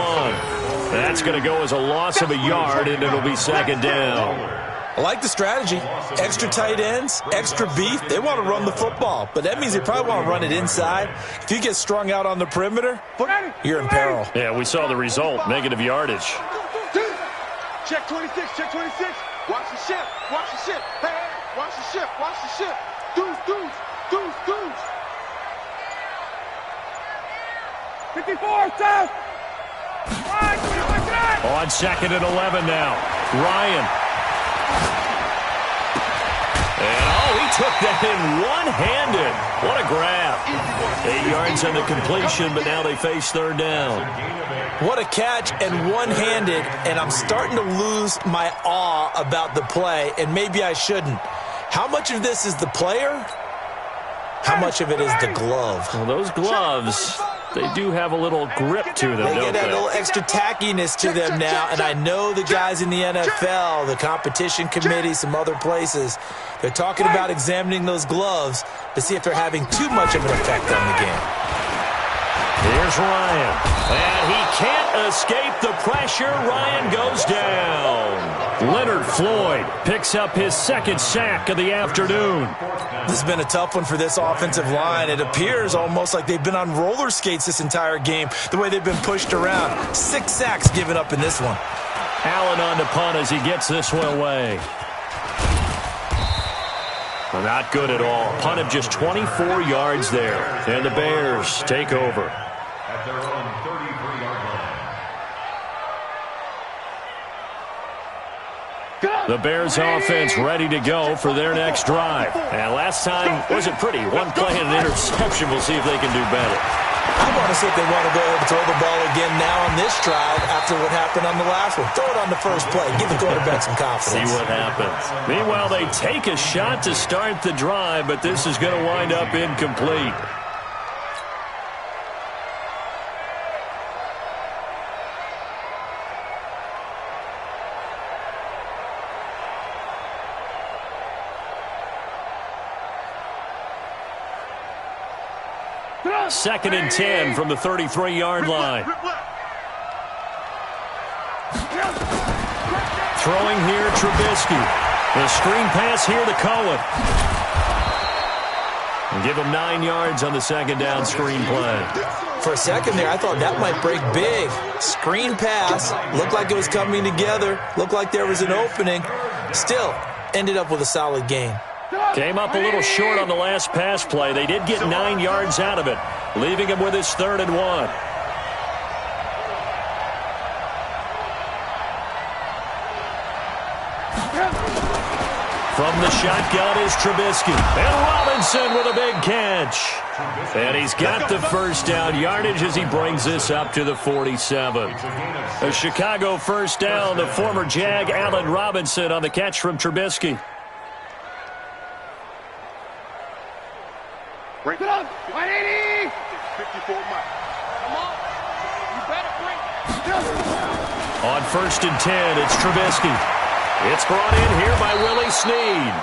That's going to go as a loss of a yard, and it'll be 2nd down. I like the strategy. Extra tight ends, extra beef. They want to run the football, but that means they probably want to run it inside. If you get strung out on the perimeter, you're in peril. Yeah, we saw the result. Negative yardage. Check 26. Watch the ship. Hey, watch the ship. Deuce. 54, south. On 2nd and 11 now. Ryan. And, oh, he took that in one-handed. What a grab. 8 yards on the completion, but now they face third down. What a catch and one-handed, and I'm starting to lose my awe about the play, and maybe I shouldn't. How much of this is the player? How much of it is the glove? Well, those gloves, they do have a little grip to them, They don't get that they? little extra tackiness to them now, and I know the guys in the NFL, the competition committee, some other places, they're talking about examining those gloves to see if they're having too much of an effect on the game. Here's Ryan, and he can't escape the pressure. Ryan goes down. Leonard Floyd picks up his second sack of the afternoon. This has been a tough one for this offensive line. It appears almost like they've been on roller skates this entire game, the way they've been pushed around. 6 sacks given up in this one. Allen on the punt as he gets this one away. Well, not good at all. Punt of just 24 yards there. And the Bears take over. At their own 33-yard line. The Bears offense ready to go for their next drive. And last time wasn't pretty. One play and an interception. We'll see if they can do better. I want to see if they want to go ahead and throw the ball again now on this drive after what happened on the last one. Throw it on the first play. Give the quarterback some confidence. See what happens. Meanwhile, they take a shot to start the drive, but this is going to wind up incomplete. Second and 10 from the 33-yard line. Throwing here, Trubisky. The screen pass here to Cohen. And give him 9 yards on the second down screen play. For a second there, I thought that might break big. Screen pass. Looked like it was coming together. Looked like there was an opening. Still, ended up with a solid gain. Came up a little short on the last pass play. They did get 9 yards out of it, leaving him with his 3rd and 1. From the shotgun is Trubisky. And Robinson with a big catch. And he's got the first down yardage as he brings this up to the 47. A Chicago first down. The former Jag, Allen Robinson, on the catch from Trubisky. Break it up. 180. 54 miles. Come on. You better break. On 1st and 10, it's Trubisky. It's brought in here by Willie Snead.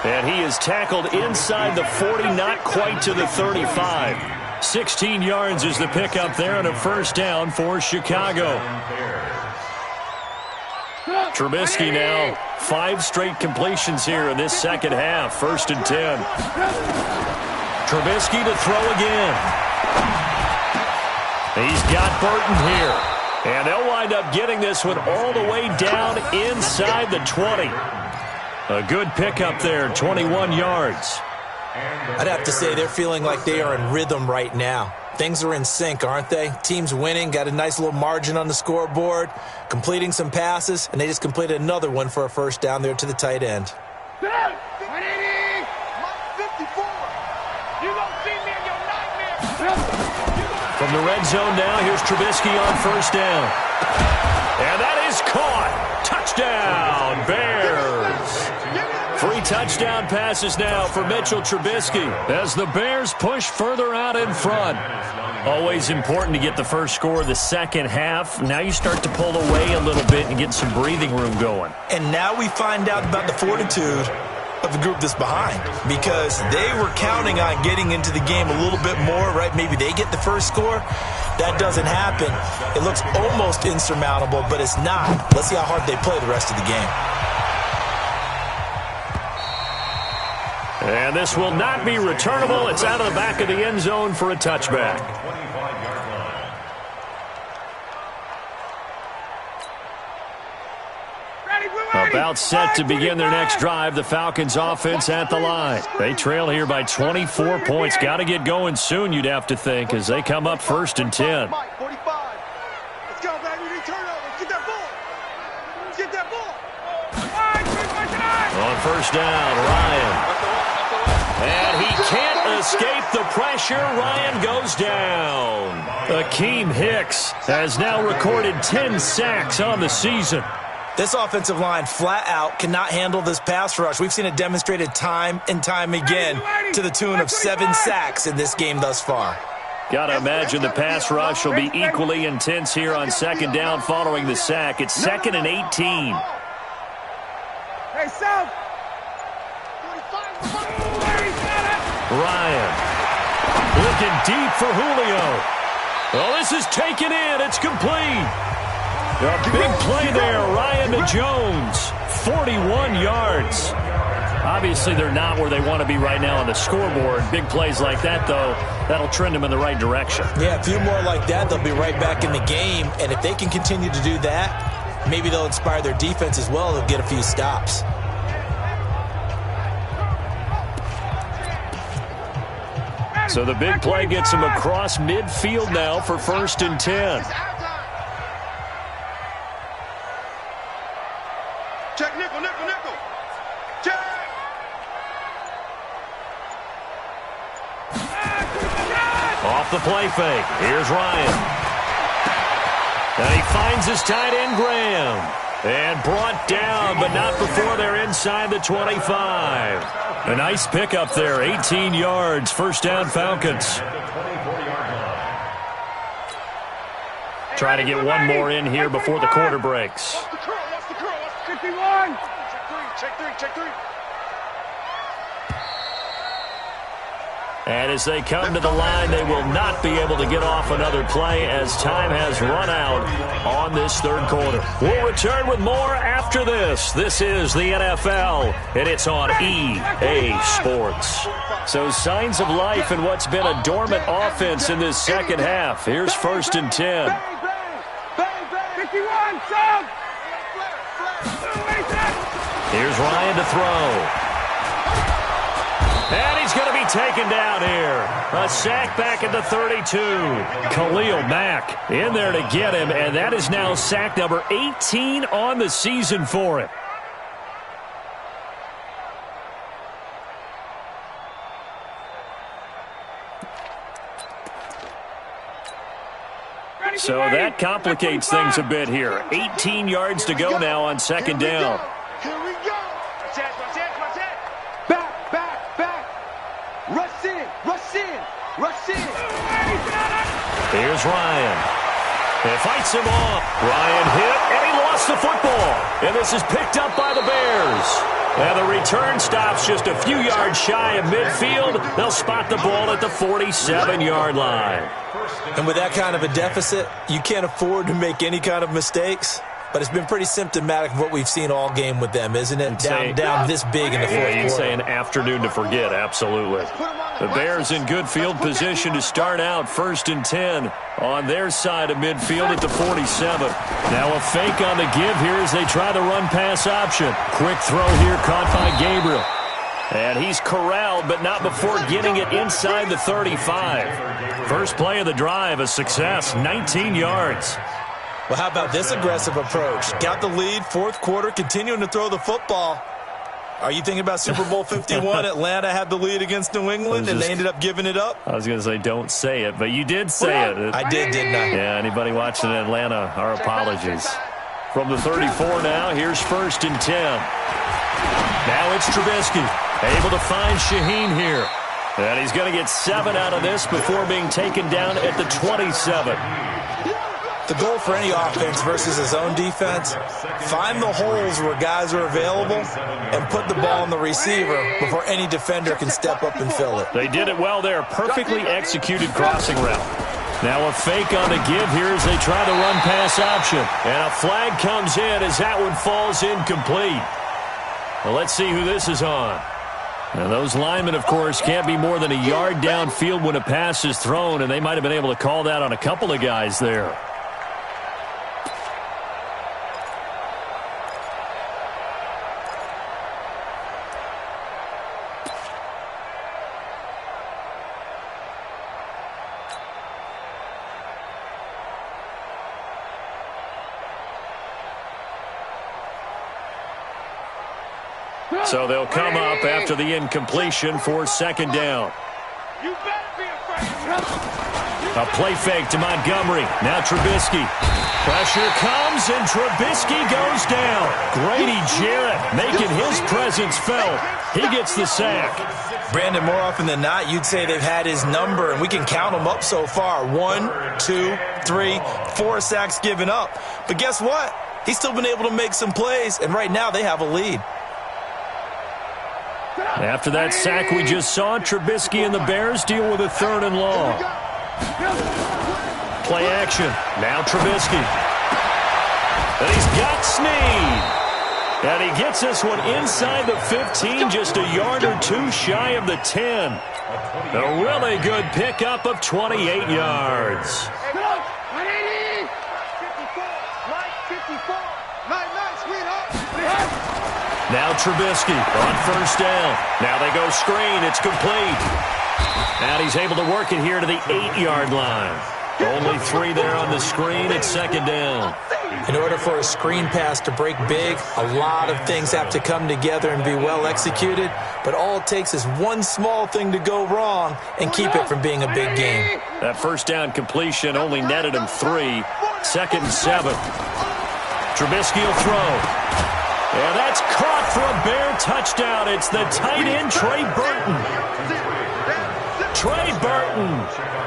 And he is tackled inside the 40, not quite to the 35. 16 yards is the pickup there and a first down for Chicago. Trubisky now 5 straight completions here in this second half. 1st and 10. Trubisky to throw again. He's got Burton here. And they'll wind up getting this one all the way down inside the 20. A good pickup there, 21 yards. I'd have to say they're feeling like they are in rhythm right now. Things are in sync, aren't they? Team's winning, got a nice little margin on the scoreboard, completing some passes, and they just completed another one for a first down there to the tight end. 180. 54. You gonna see me in your nightmare. From the red zone now, here's Trubisky on first down. And that is caught. Touchdown, Bears. 3 touchdown passes now for Mitchell Trubisky as the Bears push further out in front. Always important to get the first score of the second half. Now you start to pull away a little bit and get some breathing room going. And now we find out about the fortitude of the group that's behind, because they were counting on getting into the game a little bit more, right? Maybe they get the first score. That doesn't happen. It looks almost insurmountable, but it's not. Let's see how hard they play the rest of the game. And this will not be returnable. It's out of the back of the end zone for a touchback. About set to begin their next drive, the Falcons offense at the line. They trail here by 24 points. Got to get going soon, you'd have to think, as they come up 1st and 10. 45. Let's go, baby. Turn over. Get that ball. Get that ball. first down. Ryan. And he can't escape the pressure. Ryan goes down. Akeem Hicks has now recorded 10 sacks on the season. This offensive line flat out cannot handle this pass rush. We've seen it demonstrated time and time again to the tune of 7 sacks in this game thus far. Got to imagine the pass rush will be equally intense here on second down following the sack. It's 2nd and 18. Hey, South. Ryan looking deep for Julio. Oh, this is taken in. It's complete. A big play there. Ryan to Jones. 41 yards. Obviously, they're not where they want to be right now on the scoreboard. Big plays like that, though, that'll trend them in the right direction. Yeah, a few more like that, they'll be right back in the game. And if they can continue to do that, maybe they'll inspire their defense as well. They'll get a few stops. So the big play gets him across midfield now for 1st and 10. Check nickel, nickel, nickel. Check. Off the play fake. Here's Ryan. And he finds his tight end, Graham. And brought down, but not before they're inside the 25. A nice pickup there, 18 yards, first down Falcons. Try to get one more in here before the quarter breaks. What's the curl? What's the curl? What's the 51? Check three, check three. And as they come to the line, they will not be able to get off another play as time has run out on this third quarter. We'll return with more after this. This is the NFL, and it's on EA Sports. So signs of life in what's been a dormant offense in this second half. Here's 1st and 10. Bang, bang. 51, South. Here's Ryan to throw. And he's going to be taken down here. A sack back at the 32. Khalil Mack in there to get him, and that is now sack number 18 on the season for him. So that complicates things a bit here. 18 yards to go now on second down. Here we go. Rush in, rush in, rush in. Here's Ryan. He fights him off. Ryan hit, and he lost the football. And this is picked up by the Bears. And the return stops just a few yards shy of midfield. They'll spot the ball at the 47-yard line. And with that kind of a deficit, you can't afford to make any kind of mistakes. But it's been pretty symptomatic of what we've seen all game with them, isn't it? Down this big in the fourth quarter. Yeah, you'd say an afternoon to forget, absolutely. The Bears in good field position to start out 1st and 10 on their side of midfield at the 47. Now a fake on the give here as they try the run-pass option. Quick throw here caught by Gabriel. And he's corralled, but not before getting it inside the 35. First play of the drive, a success, 19 yards. Well, how about this aggressive approach? Got the lead, fourth quarter, continuing to throw the football. Are you thinking about Super Bowl 51? Atlanta had the lead against New England, and they ended up giving it up? I was going to say don't say it, but you did say it. I didn't I? Yeah, anybody watching Atlanta, our apologies. From the 34 now, here's 1st and 10. Now it's Trubisky, able to find Shaheen here. And he's going to get 7 out of this before being taken down at the 27. The goal for any offense versus his own defense, find the holes where guys are available and put the ball on the receiver before any defender can step up and fill it. They did it well there. Perfectly executed crossing route. Now a fake on the give here as they try the run-pass option. And a flag comes in as that one falls incomplete. Well, let's see who this is on. Now those linemen, of course, can't be more than a yard downfield when a pass is thrown, and they might have been able to call that on a couple of guys there. So they'll come up after the incompletion for second down. You better be afraid. A play fake to Montgomery. Now Trubisky. Pressure comes, and Trubisky goes down. Grady Jarrett making his presence felt. He gets the sack. Brandon, more often than not, you'd say they've had his number, and we can count them up so far. 1, 2, 3, 4 sacks given up. But guess what? He's still been able to make some plays, and right now they have a lead. After that sack we just saw, Trubisky and the Bears deal with a 3rd and long. Play action. Now Trubisky. And he's got Snead. And he gets this one inside the 15, just a yard or 2 shy of the 10. A really good pickup of 28 yards. Now Trubisky on 1st down. Now they go screen. It's complete. And he's able to work it here to the 8-yard line. Only 3 there on the screen. It's 2nd down. In order for a screen pass to break big, a lot of things have to come together and be well executed. But all it takes is one small thing to go wrong and keep it from being a big game. That 1st down completion only netted him 3. 2nd and 7. Trubisky will throw. And that's caught for a Bear touchdown. It's the tight end, Trey Burton. Trey Burton,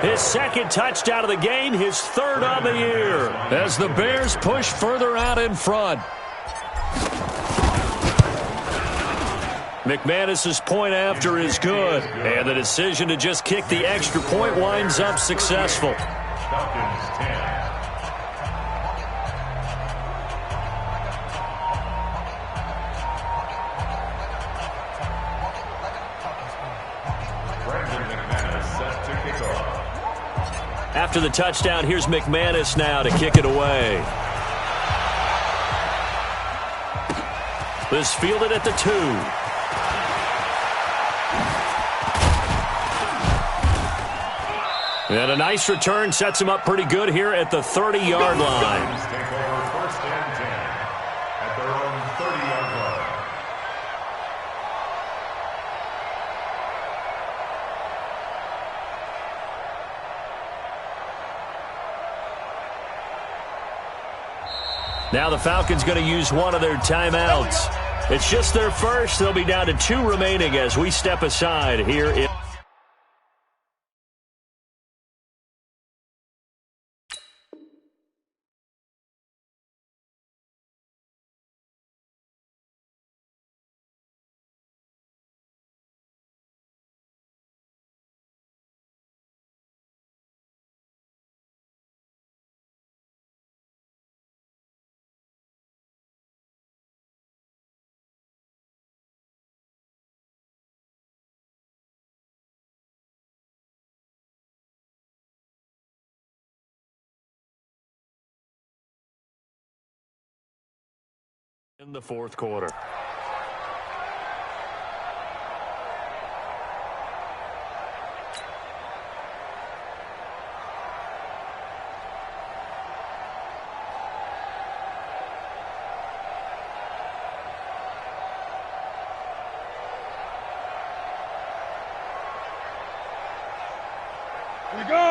his 2nd touchdown of the game, his 3rd on the year, as the Bears push further out in front. McManus's point after is good, and the decision to just kick the extra point winds up successful. Falcons 10. After the touchdown, here's McManus now to kick it away. This fielded at the 2. And a nice return sets him up pretty good here at the 30-yard line. Take over 1st and 10 at their own 30-yard line. Now the Falcons going to use one of their timeouts. It's just their first. They'll be down to 2 remaining as we step aside here in the 4th quarter.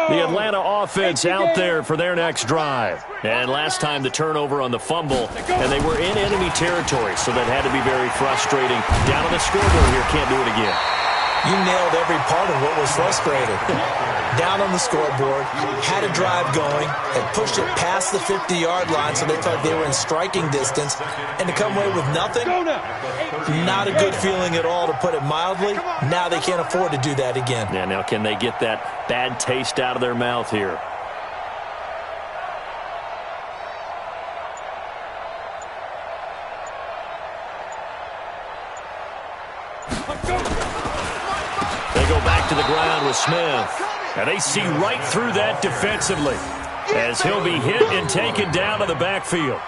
The Atlanta offense out there for their next drive. And last time the turnover on the fumble, and they were in enemy territory, so that had to be very frustrating. Down on the scoreboard here, can't do it again. You nailed every part of what was frustrating. Down on the scoreboard, had a drive going, had pushed it past the 50-yard line so they thought they were in striking distance, and to come away with nothing, not a good feeling at all, to put it mildly. Now they can't afford to do that again. Yeah, now can they get that bad taste out of their mouth here? They go back to the ground with Smith. And they see right through that defensively as he'll be hit and taken down to the backfield.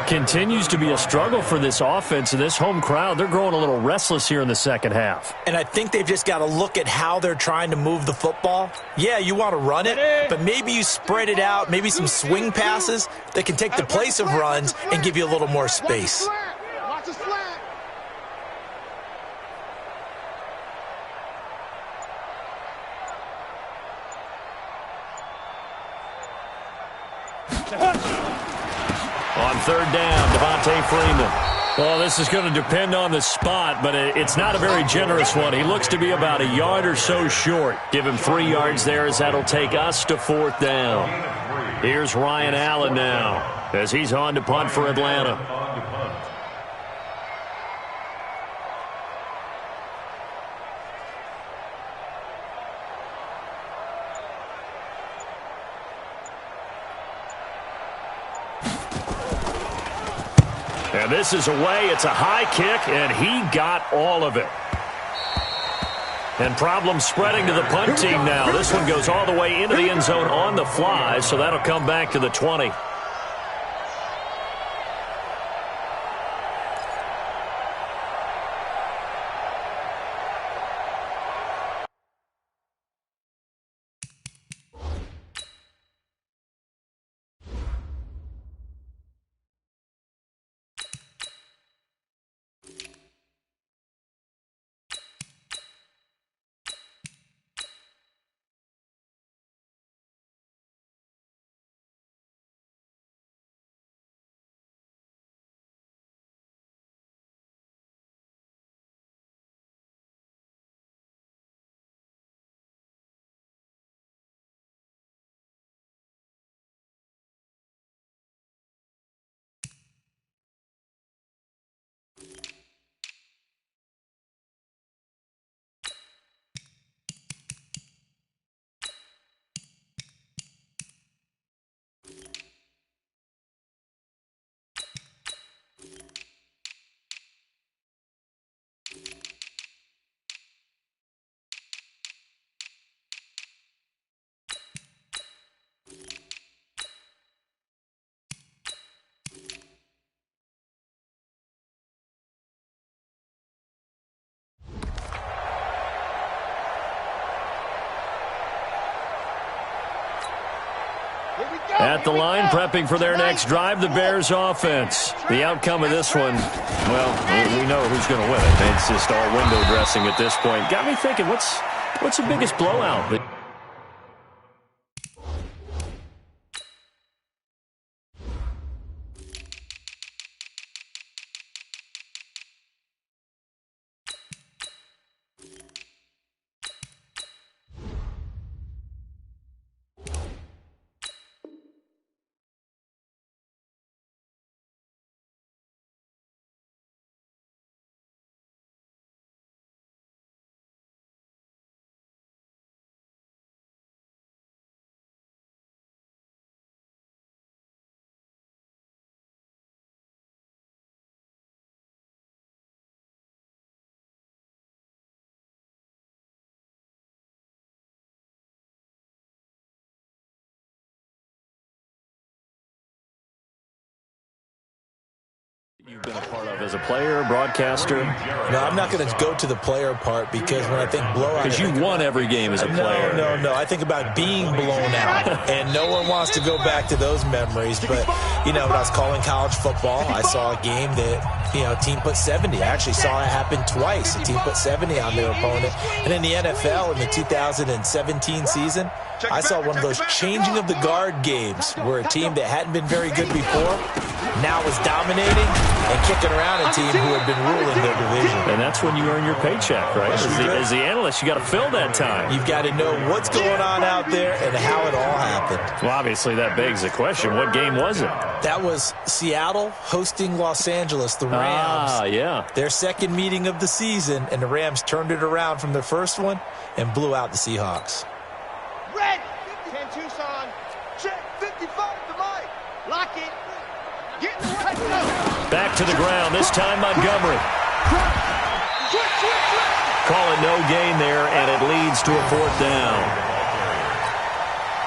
Continues to be a struggle for this offense and this home crowd. They're growing a little restless here in the second half. And I think they've just got to look at how they're trying to move the football. Yeah, you want to run it, but maybe you spread it out, maybe some swing passes that can take the place of runs and give you a little more space. down, Devontae Freeman. Well, this is going to depend on the spot, but it's not a very generous one. He looks to be about a yard or so short. Give him 3 yards there, as that'll take us to 4th down. Here's Ryan Allen now, as he's on to punt for Atlanta. And this is away. It's a high kick, and he got all of it. And problems spreading to the punt team now. This one goes all the way into the end zone on the fly, so that'll come back to the 20. At the line, prepping for their next drive, the Bears offense. The outcome of this one, well, we know who's going to win it. It's just all window dressing at this point. Got me thinking, what's the biggest blowout? You've been a part of as a player, broadcaster? No, I'm not going to go to the player part because when I think blowout... Because you won every game as a player. No. I think about being blown out, and no one wants to go back to those memories. But, when I was calling college football, I saw a game that, team put 70. I actually saw it happen twice. A team put 70 on their opponent. And in the NFL, in the 2017 season, I saw one of those changing of the guard games where a team that hadn't been very good before now was dominating and kicking around a team who had been ruling their division. And that's when you earn your paycheck, right? As the analyst, you got to fill that time. You've got to know what's going on out there and how it all happened. Well, obviously that begs the question, what game was it? That was Seattle hosting Los Angeles, the Rams. Yeah. Their second meeting of the season, and the Rams turned it around from their first one and blew out the Seahawks. Ready. 10 Tucson. Check 55 to Mike. Lock it. Get in the right zone. Back to the ground, this time Montgomery. Call it no gain there, and it leads to a 4th down.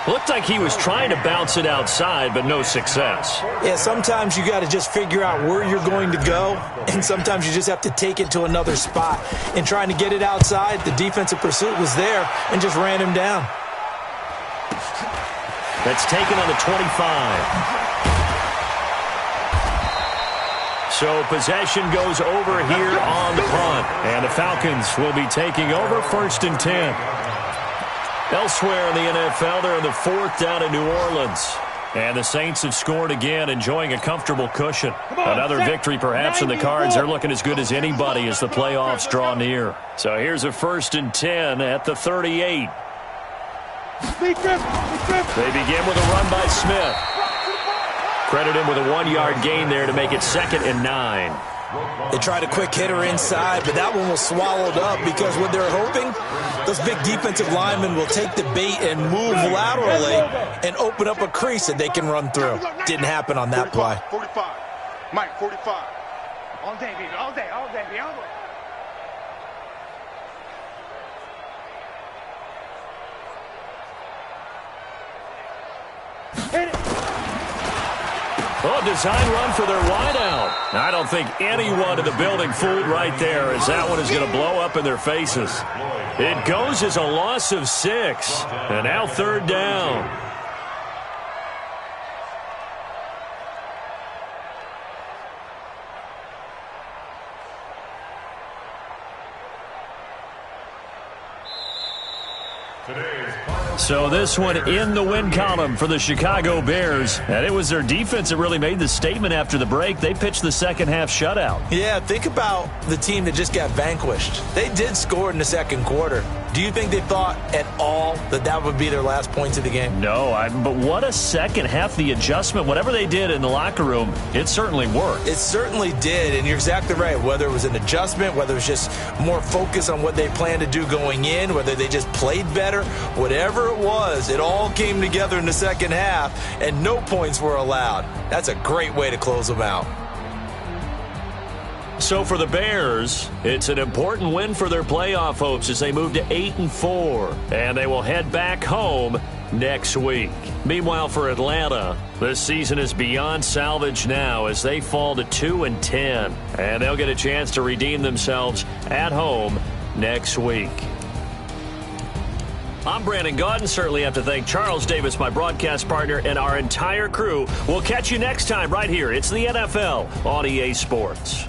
Looked like he was trying to bounce it outside, but no success. Yeah, sometimes you got to just figure out where you're going to go, and sometimes you just have to take it to another spot. And trying to get it outside, the defensive pursuit was there and just ran him down. That's taken on the 25. So possession goes over here on the punt. And the Falcons will be taking over 1st and 10. Elsewhere in the NFL, they're in the 4th down in New Orleans. And the Saints have scored again, enjoying a comfortable cushion. Another victory perhaps in the cards. They're looking as good as anybody as the playoffs draw near. So here's a 1st and 10 at the 38. They begin with a run by Smith. Credit him with a 1-yard gain there to make it 2nd and 9. They tried a quick hitter inside, but that one was swallowed up because what they're hoping, those big defensive linemen will take the bait and move laterally and open up a crease that they can run through. Didn't happen on that play. 45. Mike, 45. All day, baby. All day, all day, baby. All day. Hit it. Oh, design run for their wideout. I don't think anyone in the building fooled right there, as that one is going to blow up in their faces. It goes as a loss of 6, and now 3rd down. So this one in the win column for the Chicago Bears. And it was their defense that really made the statement after the break. They pitched the second half shutout. Yeah, think about the team that just got vanquished. They did score in the second quarter. Do you think they thought at all that that would be their last points of the game? No, but what a second half. The adjustment, whatever they did in the locker room, it certainly worked. It certainly did, and you're exactly right. Whether it was an adjustment, whether it was just more focus on what they planned to do going in, whether they just played better, whatever it was, it all came together in the second half, and no points were allowed. That's a great way to close them out. So for the Bears, it's an important win for their playoff hopes as they move to 8-4, and they will head back home next week. Meanwhile, for Atlanta, this season is beyond salvage now as they fall to 2-10, and they'll get a chance to redeem themselves at home next week. I'm Brandon Gaudin. Certainly have to thank Charles Davis, my broadcast partner, and our entire crew. We'll catch you next time right here. It's the NFL on EA Sports.